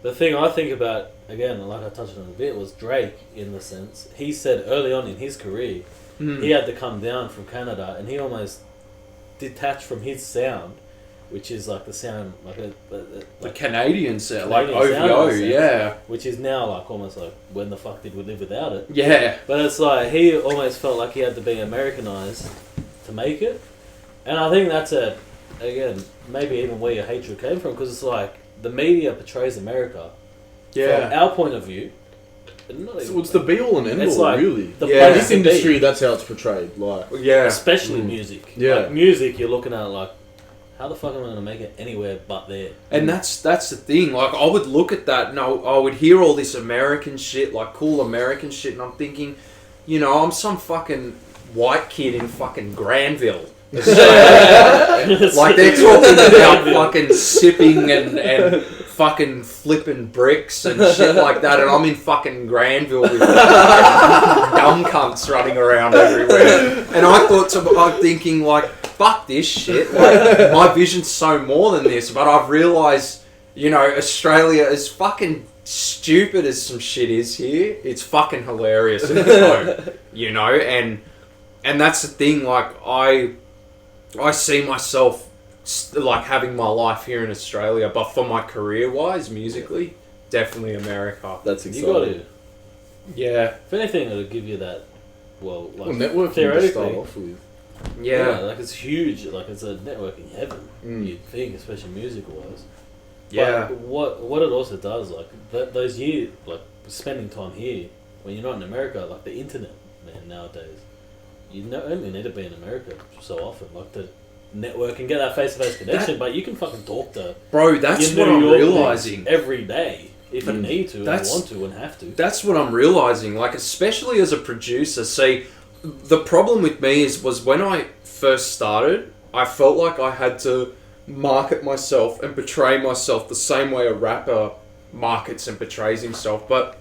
The thing I think about, again, like I touched on a bit, was Drake, in the sense. He said early on in his career, he had to come down from Canada, and he almost detached from his sound, which is like the sound, like the Canadian sound, like Canadian OVO, sound, yeah. which is now like almost like, when the fuck did we live without it? Yeah. But it's like, he almost felt like he had to be Americanized to make it. And I think that's again, maybe even where your hatred came from, because it's like, the media portrays America from our point of view. So it's the be all and end all, like really. The In this industry, that's how it's portrayed. Like, especially music. Yeah, like, music. You're looking at like, how the fuck am I going to make it anywhere but there? And that's the thing. Like, I would look at that and I would hear all this American shit, like cool American shit, and I'm thinking, you know, I'm some fucking white kid in fucking Granville. Like, they're talking about fucking sipping and fucking flipping bricks and shit like that, and I'm in fucking Granville with dumb cunts running around everywhere. And I'm thinking like, fuck this shit. Like, my vision's so more than this. But I've realised, you know, Australia, as fucking stupid as some shit is here, it's fucking hilarious at home, you know. And that's the thing. Like, I see myself like having my life here in Australia, but for my career-wise, musically, definitely America. That's exciting. You got it. Yeah. If anything, it'll give you that. Well, like, networking theoretically, to start off with. Yeah, like it's huge. Like it's a networking heaven. You'd think, especially music-wise. Yeah. But what it also does, like those years, like spending time here, when you're not in America, like the internet, man, nowadays. You only need to be in America so often, like to network and get that face-to-face connection. But you can fucking talk to that's what I'm realizing every day if you need to, and want to, and have to. That's what I'm realizing. Like, especially as a producer. See, the problem with me was when I first started, I felt like I had to market myself and portray myself the same way a rapper markets and portrays himself. But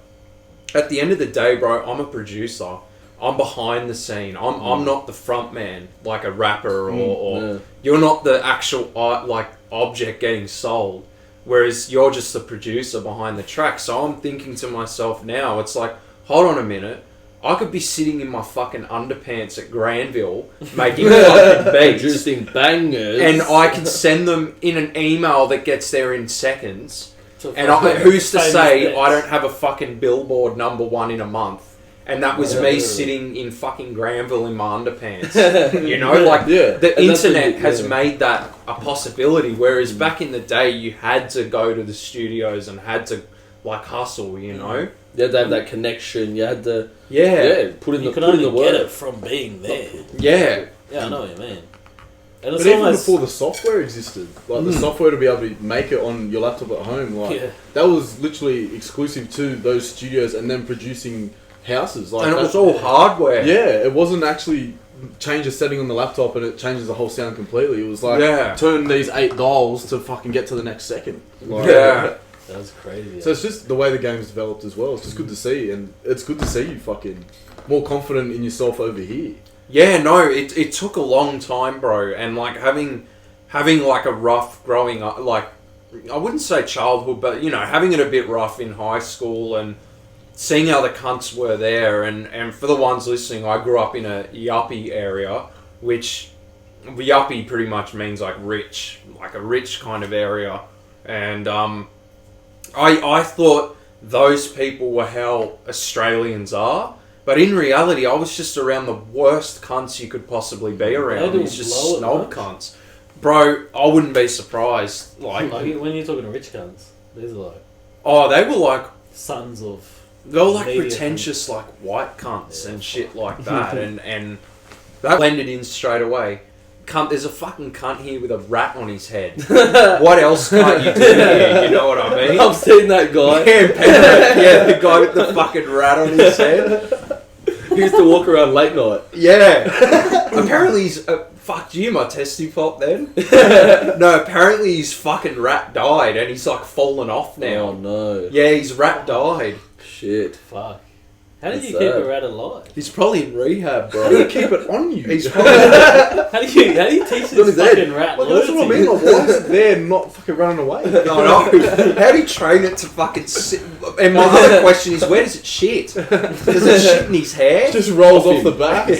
at the end of the day, bro, I'm a producer. I'm behind the scene. I'm not the front man like a rapper or you're not the actual like object getting sold. Whereas you're just the producer behind the track. So I'm thinking to myself now, it's like, hold on a minute. I could be sitting in my fucking underpants at Granville making fucking beats. Producing bangers. And I can send them in an email that gets there in seconds. And who's to say I don't have a fucking Billboard #1 in a month? And that was me sitting in fucking Granville in my underpants. You know, like, the internet has made that a possibility. Whereas back in the day, you had to go to the studios and had to, like, hustle, you know? You had to have that connection. You had to... put in you the can only the work. get it from being there. Yeah. Yeah, I know what you mean. And But even before the software existed, like the software to be able to make it on your laptop at home, like that was literally exclusive to those studios and then producing houses. Like, and it was all hardware. Yeah, it wasn't actually change a setting on the laptop and it changes the whole sound completely. It was like, turn these 8 dials to fucking get to the next second. Like, That's crazy. So it's just the way the game's developed as well. It's just good to see, and it's good to see you fucking more confident in yourself over here. Yeah, no, it took a long time, bro, and like having like a rough growing up, like, I wouldn't say childhood, but, you know, having it a bit rough in high school and seeing how the cunts were there, and for the ones listening, I grew up in a yuppie area, which yuppie pretty much means like rich, like a rich kind of area, and I thought those people were how Australians are, But in reality, I was just around the worst cunts you could possibly be around. It's just snob cunts. Bro, I wouldn't be surprised. Like when you're talking to rich cunts, these are like... Oh, they were like... Sons of... They were like pretentious, like white cunts and shit like that. and that blended in straight away. Cunt, there's a fucking cunt here with a rat on his head. What else can't you do here? You know what I mean? I've seen that guy. Yeah, the guy with the fucking rat on his head. He used to walk around late night. Yeah. Apparently he's... fuck, you, my testy pop then? No, apparently his fucking rat died and he's like fallen off now. Oh no. Yeah, his rat died. Shit. Fuck. How did you keep a rat alive? He's probably in rehab, bro. How do you keep it on you? He's probably... How do you teach this fucking rat Well, that's what I mean. Like, why is it there not fucking running away? No. How do you train it to fucking sit? And my other question is, where does it shit? Does it shit in his hair? Just rolls off the back. He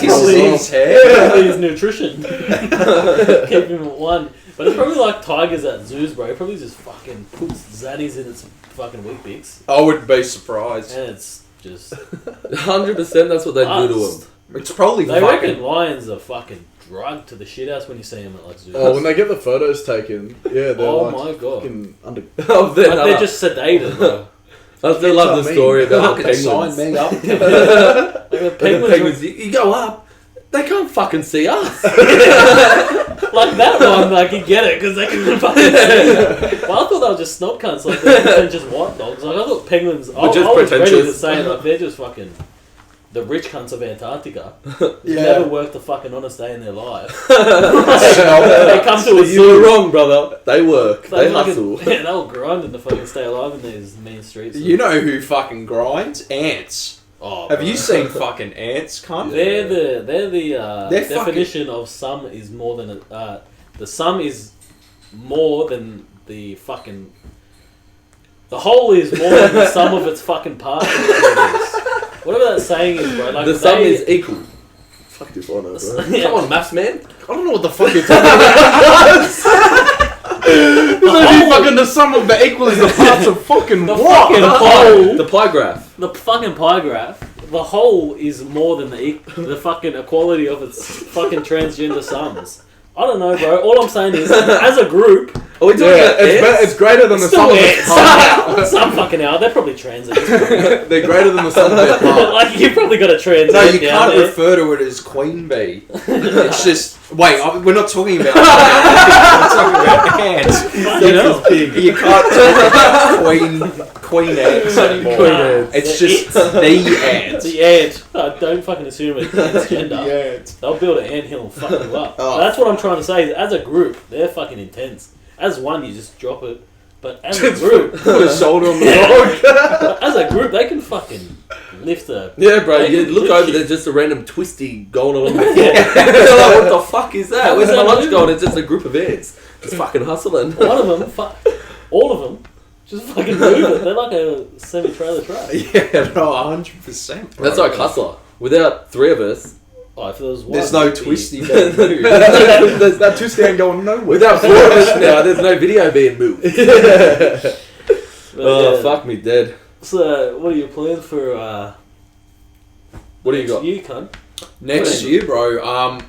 kisses in his hair? Probably his nutrition. Keep him at one. But it's probably like tigers at zoos, bro. It probably just fucking puts zaddies in its fucking wheat-bix. I wouldn't be surprised. And it's just... 100% that's what they do to them. It's probably They fucking... reckon lions are fucking drugged to the shit house when you see them at like zoos. Oh, when they get the photos taken, yeah, they're my god. fucking under... They're just sedated, bro. I still love the story about the fucking penguins. sign me up. Like the penguins You go up, they can't fucking see us. like that one, like you get it because they can fucking see you. Well, I thought they were just snob cunts, like they're pretentious white dogs. Like I thought penguins. I was ready to pretentious. say like they're just fucking the rich cunts of Antarctica. Yeah. Never worked a fucking honest day in their life. They They come to a You were zoo. wrong, brother. They work. They fucking, hustle. yeah, they'll grind to fucking stay alive in these mean streets. You know who fucking grinds? Ants. Oh, Have bro. you seen fucking ants, cunt? They're the They're definition of sum is more than the sum is more than the fucking the whole is more than the sum of its fucking parts. Whatever that saying is, bro. Like The sum is equal. Fuck this one, bro. Yeah. Come on, maths man. I don't know what the fuck you're talking about. Fucking the sum of the equal is the parts of fucking The what? fucking whole. The pie graph. The fucking pie graph. The whole is more than the fucking equality of its fucking transgender sums. I don't know, bro. All I'm saying is, as a group, Are we talking about ants? It's greater than the sum of its parts. some fucking hour. They're probably trans. They're greater than the sum of their parts. Like you probably got a trans. No, you down can't there. refer to it as queen bee. It's just... Wait, we're not talking about... we're talking about ants. You know? You can't talk about queen ants anymore. Queen ants. It's just the ants. The ant. Don't fucking assume it's transgender. The ants. They'll build an anthill and fuck you up. Oh. That's what I'm trying to say. Is as a group, they're fucking intense. As one, you just drop it. But as a group, Put a shoulder on the dog. but as a group, they can fucking lift a. Yeah, bro. They You can look lift over, shit. there's just a random twisty going along the floor. You're like, what the fuck is that? How Where's is my that lunch moving? going? It's just a group of ants. Just fucking hustling. One of them, all of them, just fucking move it. They're like a semi-trailer truck. Yeah, no, 100%. Bro. That's like hustler. Without three of us, Oh, if there was one, There's no it'd be- twisty being moved. That twisty ain't going nowhere. without four of us now, there's no video being moved. But, Oh, yeah. fuck me dead. So, what are your plans for What do you next got? year, cunt? Next year, bro,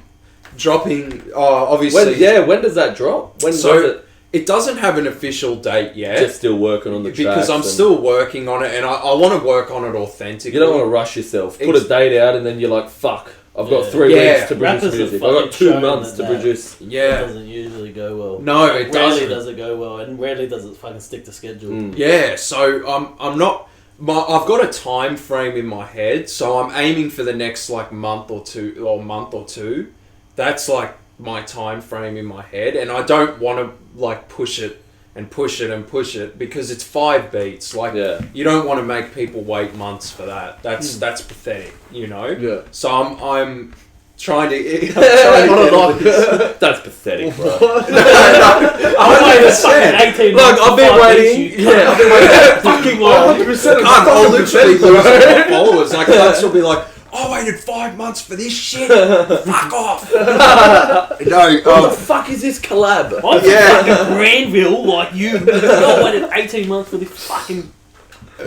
dropping... obviously... When does that drop? When So- does It doesn't have an official date it? yet. Just still working on the tracks. because I'm and still working on it, and I want to work on it authentically. You don't want to rush yourself. Put a date out, and then you're like, "Fuck! I've got Yeah. 3 Yeah. weeks to Rappers produce have music. I've got fucking 2 shown months to that produce." It Yeah. doesn't usually go well. No, it Rarely doesn't. does it go well, and rarely does it fucking stick to schedule. Mm. Yeah, so I'm not. I've got a time frame in my head, so I'm aiming for the next like month or two. That's like my time frame in my head, and I don't want to like push it because it's 5 beats. Like Yeah. you don't want to make people wait months for that. That's pathetic, you know. Yeah. So I'm trying to. I'm trying to get That's pathetic, bro. I'm waiting fucking 18 Look, months I've to been find waiting. issues. Yeah, I've been waiting. Fucking long. 100%. I'll literally lose my followers. Like, cunts will be like, I waited 5 months for this shit. Fuck off. What No, the fuck is this collab? I'm Yeah. fucking Granville like you. I waited 18 months for this fucking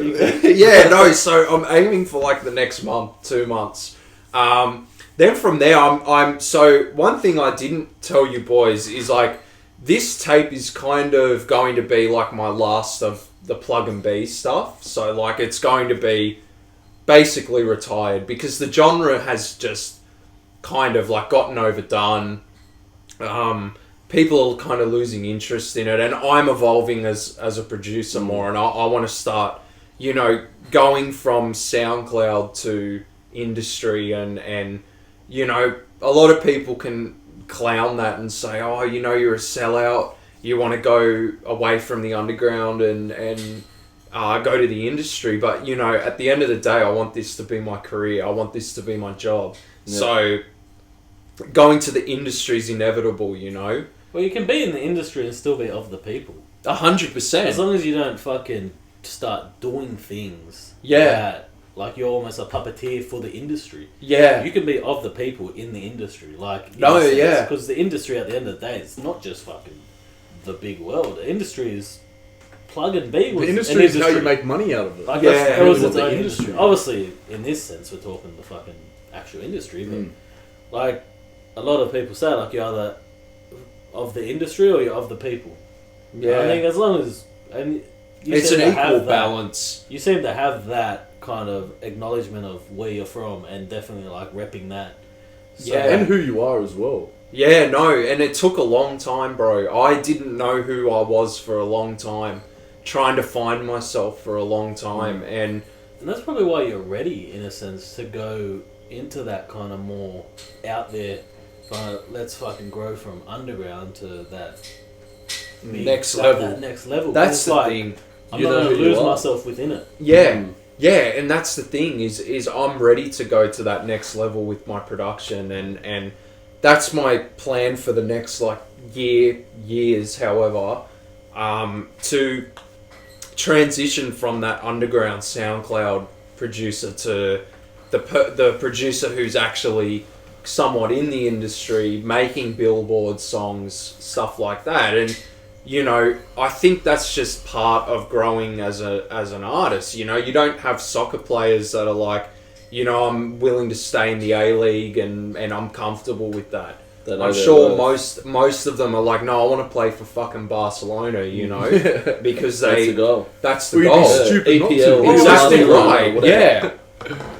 Yeah, no. So I'm aiming for like the next month, 2 months. Then from there, I'm. So one thing I didn't tell you boys is like this tape is kind of going to be like my last of the PluggnB stuff. So like it's going to be basically retired because the genre has just kind of like gotten overdone. People are kind of losing interest in it, and I'm evolving as a producer more, and I want to start, you know, going from SoundCloud to industry, and you know, a lot of people can clown that and say, oh, you know, you're a sellout, you want to go away from the underground and go to the industry, but you know, at the end of the day, I want this to be my career, I want this to be my job. Yeah. So going to the industry is inevitable, you know. Well, you can be in the industry and still be of the people. 100%. As long as you don't fucking start doing things. Yeah. That, like you're almost a puppeteer for the industry. Yeah. You can be of the people in the industry. Like, no, yeah. Because the industry at the end of the day, it's not just fucking the big world. The industry is PluggnB. The industry is how you make money out of it. Like yeah. It was its own industry. Obviously, in this sense, we're talking the fucking actual industry, but like a lot of people say, like you're either of the industry or you're of the people. Yeah. I think as long as it's an equal balance. You seem to have that kind of acknowledgement of where you're from and definitely like repping that. So, yeah, and who you are as well. Yeah, no, and it took a long time, bro. I didn't know who I was for a long time, trying to find myself for a long time, and that's probably why you're ready, in a sense, to go into that kind of more out there. Let's fucking grow from underground to that next level. That next level. That's the like, thing. I'm not going to lose myself within it. Yeah, yeah, and that's the thing is I'm ready to go to that next level with my production, and that's my plan for the next like years. However, to transition from that underground SoundCloud producer to the producer who's actually somewhat in the industry, making Billboard songs, stuff like that. And you know, I think that's just part of growing as an artist. You know, you don't have soccer players that are like, you know, I'm willing to stay in the A-League and I'm comfortable with that. I'm sure most of them are like, no, I want to play for fucking Barcelona, you know, because that's the goal. That's the goal. Stupid EPL, exactly right. Yeah,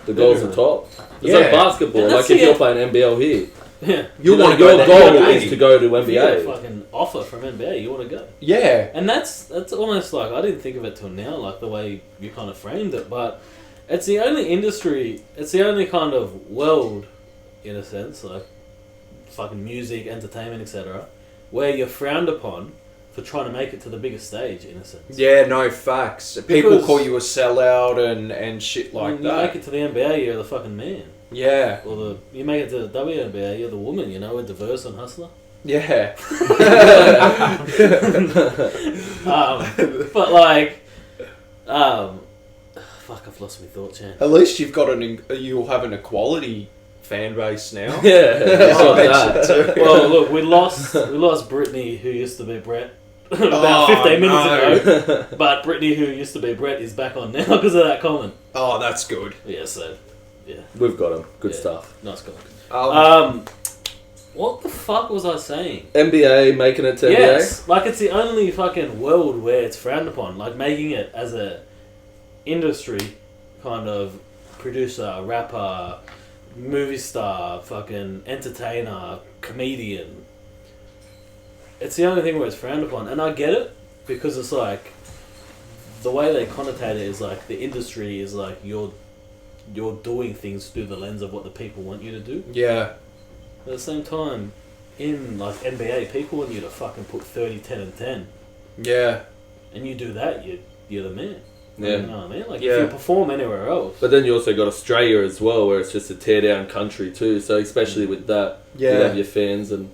the goals are top. It's like basketball. Like if you're playing NBL here, yeah, you want to go. Your goal is to go to NBA. If you get a fucking offer from NBA, you want to go. Yeah, and that's almost like, I didn't think of it till now, like the way you kind of framed it, but it's the only industry, it's the only kind of world, in a sense, like fucking music, entertainment, etc., where you're frowned upon for trying to make it to the biggest stage, in a sense. Yeah, no, facts. People call you a sellout and shit like that. You make it to the NBA, you're the fucking man. Yeah. Or you make it to the WNBA, you're the woman, you know, we're diverse and hustler. Yeah. But like, fuck, I've lost my thoughts, yeah. At least you'll have an equality fan base now. Yeah. Well, look, we lost Brittany, who used to be Brett, about 15 minutes ago. But Brittany, who used to be Brett, is back on now because of that comment. Oh, that's good. Yeah, so yeah, we've got him. Good stuff. Nice guy. What the fuck was I saying? NBA, making it to NBA? Yes, like it's the only fucking world where it's frowned upon. Like making it as a industry kind of producer, rapper, movie star, fucking entertainer, comedian. It's the only thing where it's frowned upon. And I get it, because it's like, the way they connotate it is like, the industry is like, you're doing things through the lens of what the people want you to do. Yeah. At the same time, in like NBA, people want you to fucking put 30, 10 and 10. Yeah. And you do that, you're the man. Yeah. You know what I mean? Like, if you perform anywhere else. But then you also got Australia as well, where it's just a tear down country too. So especially with that, you have your fans and.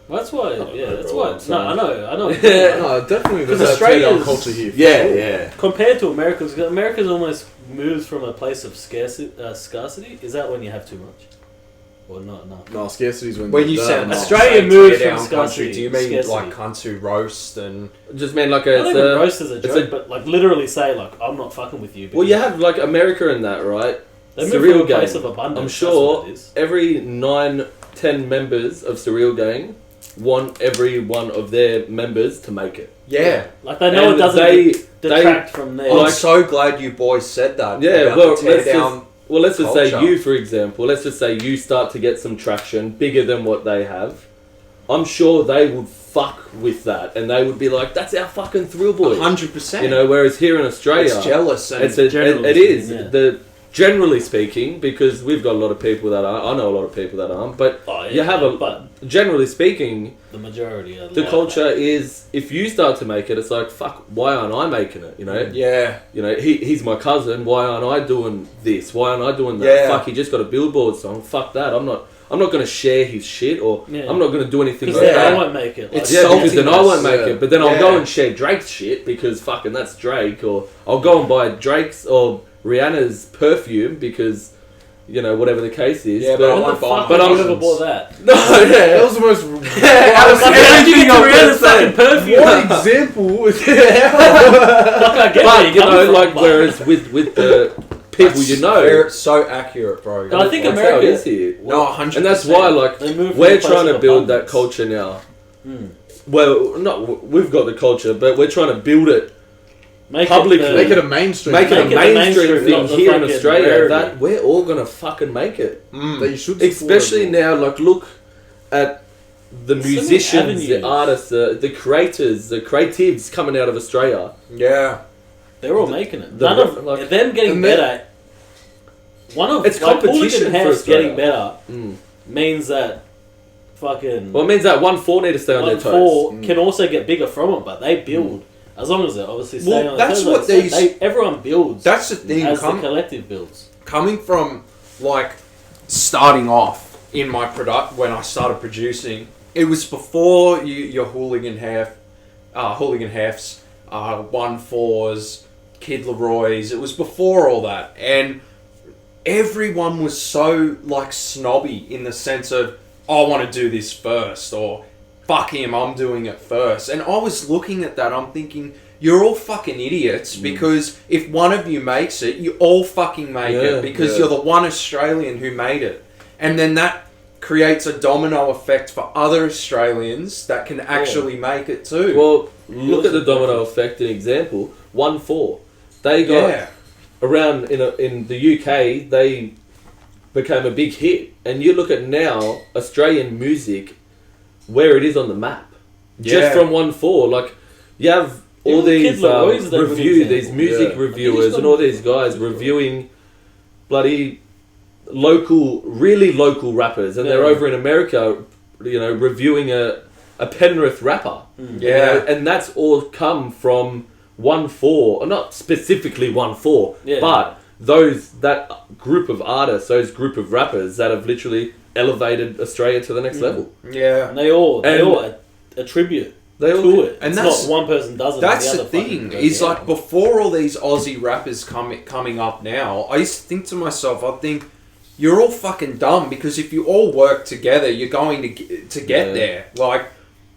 Well, that's why. That's why. No, I know. No, definitely. There's a tear down culture here. Yeah. Compared to America's almost moves from a place of scarcity. Is that when you have too much? or not enough? No, scarcity's When you say Australian tear moves down from country, scarcity. do you mean Scarcity. like cunts who roast and? Just mean like Not even a. roast as a joke, but like literally say like I'm not fucking with you. Well, you have like America in that, right? They move from Surreal a place Gang. of abundance. I'm that's sure what it is. every 9-10 members of Surreal Gang want every one of their members to make it. Yeah. Like they know And it doesn't they- detract from there. I'm Like- so glad you boys said that. Yeah, about well, the tear down. let's just say culture. you, for example. Let's just say you start to get some traction bigger than what they have. I'm sure they would fuck with that, and they would be like, "That's our fucking Thrillboy." 100%. You know, whereas here in Australia, it's jealous and it is. speaking, yeah. The generally speaking, because we've got a lot of people that are. I know a lot of people that aren't, but you have but generally speaking, the majority are the like culture that. is if you start to make it, it's like fuck. Why aren't I making it? You know. yeah. You know, he's my cousin. Why aren't I doing this? Why aren't I doing that? Yeah. Fuck, he just got a Billboard song. Fuck that. I'm not going to share his shit, or Yeah. I'm not going to do anything Because like then Yeah. I that. won't make it. Like, It's Yeah, because then I won't make Yeah. it. But then I'll Yeah. go and share Drake's shit because fucking that's Drake, or I'll go and buy Drake's or Rihanna's perfume because, you know, whatever the case is. Yeah, when I the won't buy fuck but have I'm- you ever bought that? no, That yeah. was the most. I was Like, how did you get I was Rihanna's gonna fucking perfume? What example? Like, I get where But you're you coming know, from, like but- whereas with the people you know, They're so accurate, bro. But I think that's America how it is here. No, 100%. And that's why, like, They move from a we're place trying to of build that abundance. culture now. Hmm. Well, not we've got the culture, but we're trying to build it, Make publicly. It, Make it a mainstream. make it Make a it the mainstream mainstream, thing not the here in fucking Australia. rarity. That we're all gonna fucking make it. that you should. Especially support it. now, like look at the So many musicians, the avenues. artists, the creators, the creatives coming out of Australia. Yeah. They're all making it. The- None of like- them getting and better. One of It's like, competition Hooligan for Half's Australia. getting better Mm. means that fucking Well, it means that 1-4 need to stay on their toes. 1-4 can also get bigger from it, but they build as long as they're obviously staying Well, on their that's toes. what like I said, these- everyone builds That's the thing. as the collective builds. Coming from like starting off in my product when I started producing, it was before your hooligan halves, 1-4s, Kid Leroy's. It was before all that, and everyone was so like snobby in the sense of I want to do this first, or fuck him, I'm doing it first. And I was looking at that, I'm thinking, you're all fucking idiots, because if one of you makes it, you all fucking make it, because you're the one Australian who made it. And then that creates a domino effect for other Australians that can actually make it too. Well, look at the domino effect. An example: 1-4. They got around in the UK. They became a big hit, and you look at now Australian music, where it is on the map, just from 1-4. Like you have all Even these Kid Leroy's there, for these example. music Yeah. reviewers, got and all a- these guys reviewing bloody local, really local rappers, and they're Yeah. over in America, you know, reviewing a Penrith rapper. You know, and that's all come from 1-4, or not specifically 1-4, Yeah. but that group of artists, those group of rappers that have literally elevated Australia to the next level. Yeah. And they all And- attribute They all to it. and It's that's- not one person does it. That's and the the other thing. fucking Is goes like out. before all these Aussie rappers coming up now, I used to think to myself, I think you're all fucking dumb, because if you all work together, you're going to get there. Like,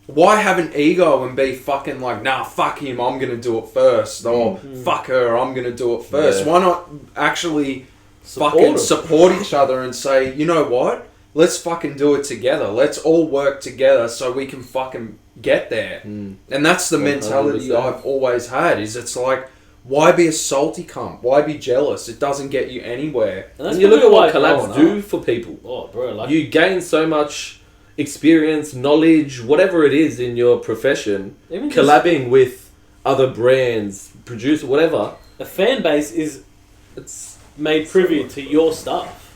why have an ego and be fucking like, nah, fuck him, I'm gonna do it first, or fuck her, I'm gonna do it first. Yeah. Why not actually Support fucking 'em. support each other and say, you know what? Let's fucking do it together. Let's all work together so we can fucking get there. And that's the mentality 100%. I've always had. Is it's like, why be a salty cunt? Why be jealous? It doesn't get you anywhere. And that's And you look at probably what why collabs growing do up- for people. Oh, bro, like You gain so much experience, knowledge, whatever it is in your profession, even just collabing with other brands, producer, whatever. a fan base is It's made privy to your stuff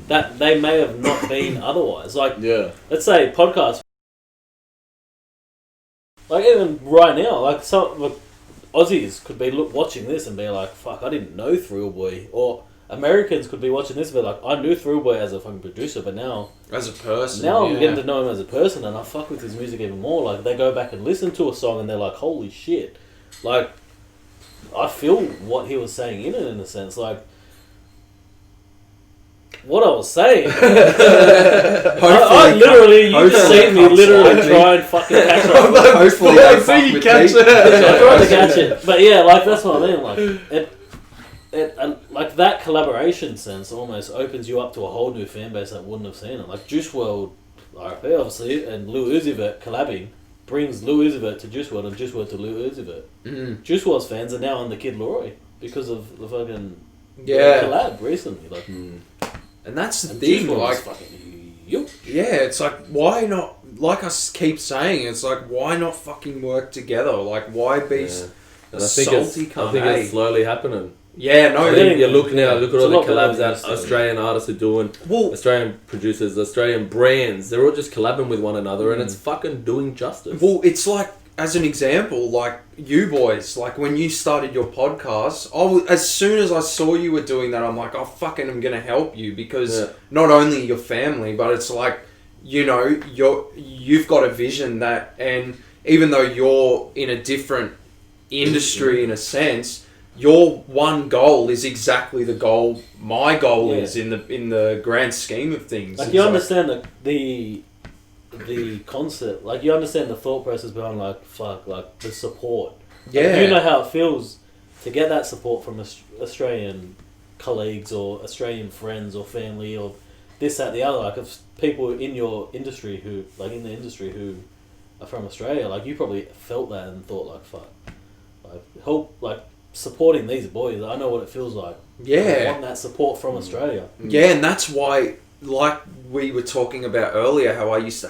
that they may have not been otherwise. Like, Yeah. let's say podcasts. Like even right now, like Aussies could be watching this and be like, "Fuck, I didn't know Thrillboy," or Americans could be watching this and be like, "I knew Thrillboy as a fucking producer, but now As a person. I'm getting to know him as a person, and I fuck with his music even more." Like they go back and listen to a song and they're like, "Holy shit!" Like I feel what he was saying in it, in a sense. Like what I was saying. I literally, you just seen me literally try and fucking catch it. Hopefully they fuck you with catch me. it. I tried to catch it, but yeah, like that's what I mean. Like like that collaboration sense almost opens you up to a whole new fan base that wouldn't have seen it. Like Juice WRLD, RFA obviously, and Lil Uzi Vert collabing brings Lil Uzi Vert to Juice WRLD and Juice WRLD to Lil Uzi Vert. Juice WRLD's fans are now on the Kid Leroy because of the fucking collab recently. Like, and that's the Juice thing. WRLD Like, is fucking yeah, it's like why not? Like I keep saying, it's like why not fucking work together? Like why be salty? I think it's slowly happening. Yeah, no. You look now. Look at all the collabs that that Australian artists are doing. Well, Australian producers, Australian brands. They're all just collabing with one another, and it's fucking doing justice. Well, it's like, as an example, like you boys, like when you started your podcast, as soon as I saw you were doing that, I'm like, oh fucking, I'm gonna help you because not only your family, but it's like, you know, you've got a vision that, and even though you're in a different industry in a sense, your one goal is exactly the goal my goal is in the grand scheme of things. Like you understand the concept, like you understand the thought process behind like the support. Yeah, like, you know how it feels to get that support from Australian colleagues or Australian friends or family or this, that, the other. Like of people in your industry who are from Australia, like you probably felt that and thought like fuck, like help, like supporting these boys. I know what it feels like. I want that support from Australia. Yeah, and that's why, like we were talking about earlier, how I used to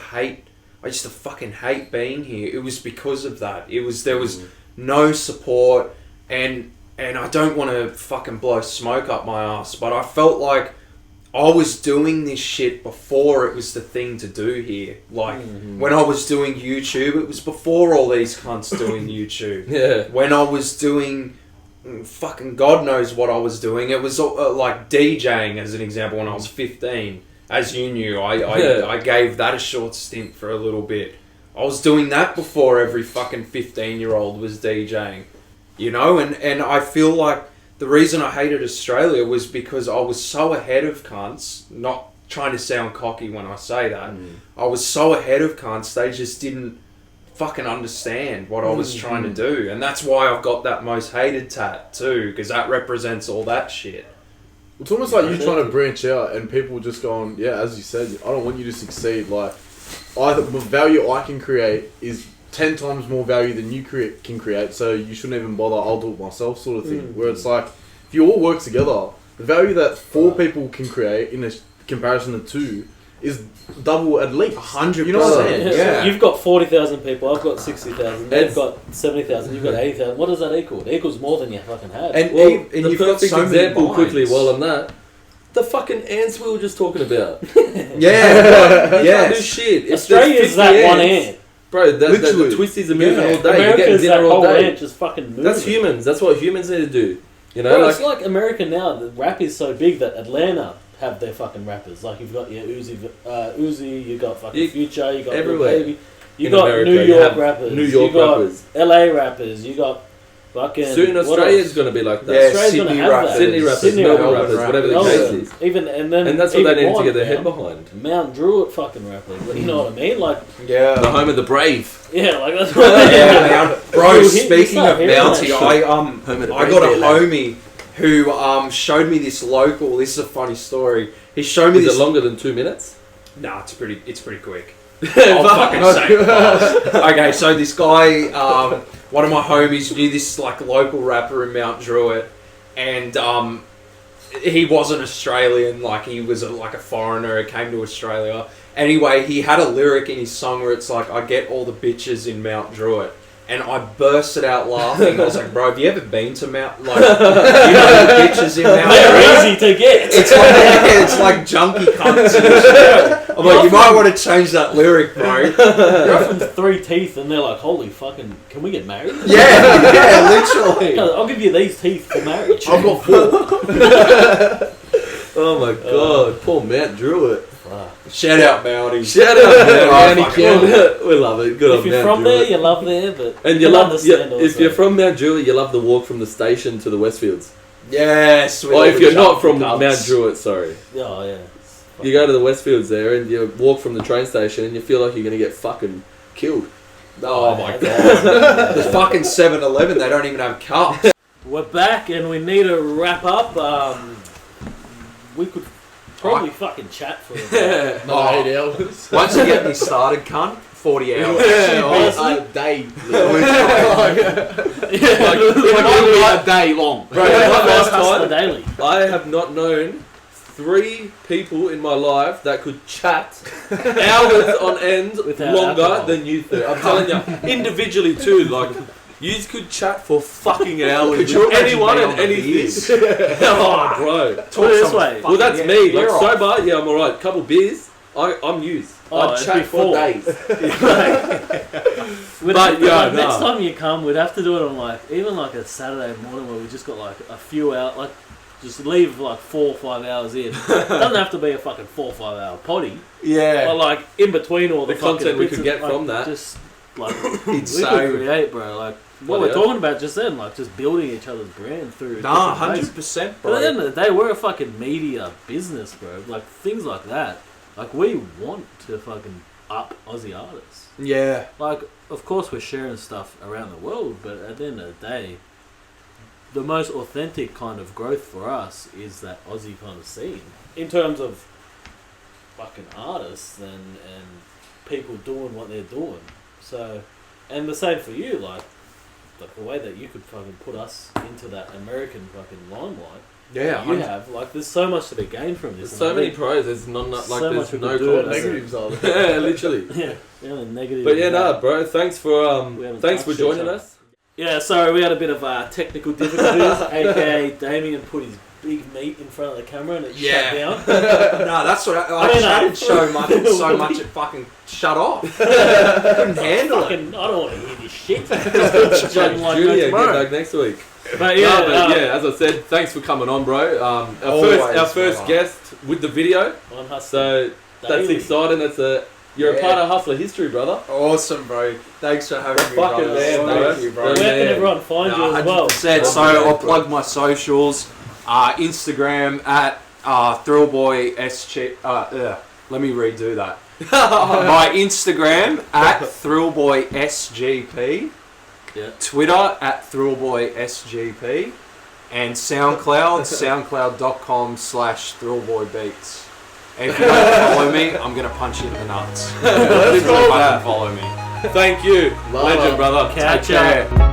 fucking hate being here. It was because of that. There was no support, and I don't want to fucking blow smoke up my ass, but I felt like I was doing this shit before it was the thing to do here. Like, when I was doing YouTube, it was before all these cunts doing YouTube. Yeah. When I was doing fucking God knows what I was doing, it was like DJing, as an example, when I was 15. As you knew, I gave that a short stint for a little bit. I was doing that before every fucking 15-year-old was DJing. You know, and I feel like the reason I hated Australia was because I was so ahead of cunts, not trying to sound cocky when I say that. I was so ahead of cunts, they just didn't fucking understand what I was trying to do. And that's why I've got that most hated tat too, because that represents all that shit. It's almost like you trying to branch out and people just going, yeah, as you said, I don't want you to succeed. Like, the value I can create is 10 times more value than you can create, so you shouldn't even bother, I'll do it myself sort of thing. Where it's like, if you all work together, the value that 4 people can create in a comparison to 2 is double at least. 100%. You know what I'm saying? Yeah. You've got 40,000 people, I've got 60,000, they've got 70,000, you've got 80,000. What does that equal? It equals more than you fucking have. And the you've got perfect so example many quickly minds. while on that, the fucking ants we were just talking about. Yeah. Can't do shit. If Australia's there's 50 that one ants, ant. Bro, the Literally. twisties are moving all day. You're getting America's that dinner all whole day. ant just fucking moving. That's humans. That's what humans need to do. You know, Bro, it's like America now. The rap is so big that Atlanta have their fucking rappers. Like you've got your Uzi, you got fucking Future, you got everywhere. Baby, you In got America, New you York have rappers, New York you got rappers. LA rappers, you got fucking. Soon Australia's going to be like that. Yeah, Australia's Sydney gonna have rappers. that. Sydney rappers, Sydney Melbourne rappers, rappers, whatever the case Melbourne. is. And that's what they need to get their more head behind. Mount Druitt fucking rappers. You know what I mean? Like Yeah. The home of the brave. yeah, like that's what Yeah, bro. You Speaking start of hearing Mountie, that I got a homie who showed me this local. This is a funny story. He showed me Is this. it longer than 2 minutes? Nah, it's pretty quick. I'll fucking say it fast. Okay, so this guy, one of my homies knew this like local rapper in Mount Druitt, and he wasn't Australian. Like he was like a foreigner who came to Australia. Anyway, he had a lyric in his song where it's like, "I get all the bitches in Mount Druitt." And I bursted out laughing. I was like, bro, have you ever been to Mount... Like, you know the bitches in Mount... they're easy to get. It's like junkie cunts and shit. I'm like, you might want to change that lyric, bro. You're from 3 Teeth, and they're like, holy fucking, can we get married? Yeah, literally. I'll give you these teeth for marriage. I've got 4. Oh my god, poor Mount Druitt. Shout out, Mountie. Shout out, Oh, Mount fuck We love it. Good If on you're Mount from Druitt. there, you love there, but And you can love, understand if also. you're from Mount Druitt, you love the walk from the station to the Westfields. Yes. Or if you're not from Mount Druitt, sorry. Oh yeah. You go to the Westfields there and you walk from the train station and you feel like you're going to get fucking killed. Oh my god. The fucking 7-Eleven, they don't even have cups. We're back and we need to wrap up. We could probably fucking chat for about 8 hours. Once you get me started, cunt, 40 hours. A day. A day long. Bro, last time, daily. I have not known 3 people in my life that could chat hours on end Without longer alcohol. than you 3. I'm telling you, individually too. Like, you could chat for fucking hours Could you with imagine anyone me and on the anything. beers? Oh, bro. Put it this way. Well, that's me. Like, You're off. sober, yeah, I'm alright. Couple beers, I'm used. Oh, I it'd chat be for 4. days. Next time you come, we'd have to do it on like even like a Saturday morning where we just got like a few out, like just leave like 4 or 5 hours in. Doesn't have to be a fucking 4 or 5 hour potty. Yeah. But like in between all the content we bits could of, get like, from that. just like we It's could so... create, bro. Like what Bloody we're hell. talking about just then, like just building each other's brand through. Nah, different ways. 100%, But at the end bro. of the day, we're a fucking media business, bro. Like things like that. Like we want to fucking up Aussie artists. Yeah. Like, of course, we're sharing stuff around the world, but at the end of the day, the most authentic kind of growth for us is that Aussie kind of scene in terms of fucking artists and people doing what they're doing. So, and the same for you, like the way that you could fucking put us into that American fucking limelight. Yeah, You have, like, there's so much to be gained from this. There's so many pros. There's So there's much no we could do. cons. Negatives are there. Yeah, literally. Yeah, the negative. But yeah, no, bro. Thanks for We haven't thanks for touched joining each other. us. Yeah, sorry, we had a bit of technical difficulties, aka Damien put his big meat in front of the camera and it shut down. No, that's what I mean, chatted so much it fucking shut off. Couldn't handle it. I don't want to hear this shit. Judge like Julia, get tomorrow. back next week. But yeah, Yeah, as I said, thanks for coming on, bro. Our Always, first brother. guest with the video. on Hustle So that's Daily. exciting. You're a part of Hustler history, brother. Awesome, bro. Thanks for having me, Fucking brother. man, bro. Thank you, bro. Where Yeah. can everyone find you as well? 100%. So I'll plug my socials. Instagram at Thrillboy SG. Let me redo that. My Instagram at Thrillboy SGP. Yeah. Twitter at Thrillboy SGP. And SoundCloud, soundcloud.com/ThrillboyBeats. If you don't follow me, I'm going to punch you in the nuts. Let's So go. fucking follow me. Thank you, legend, brother. Catch Take up. care.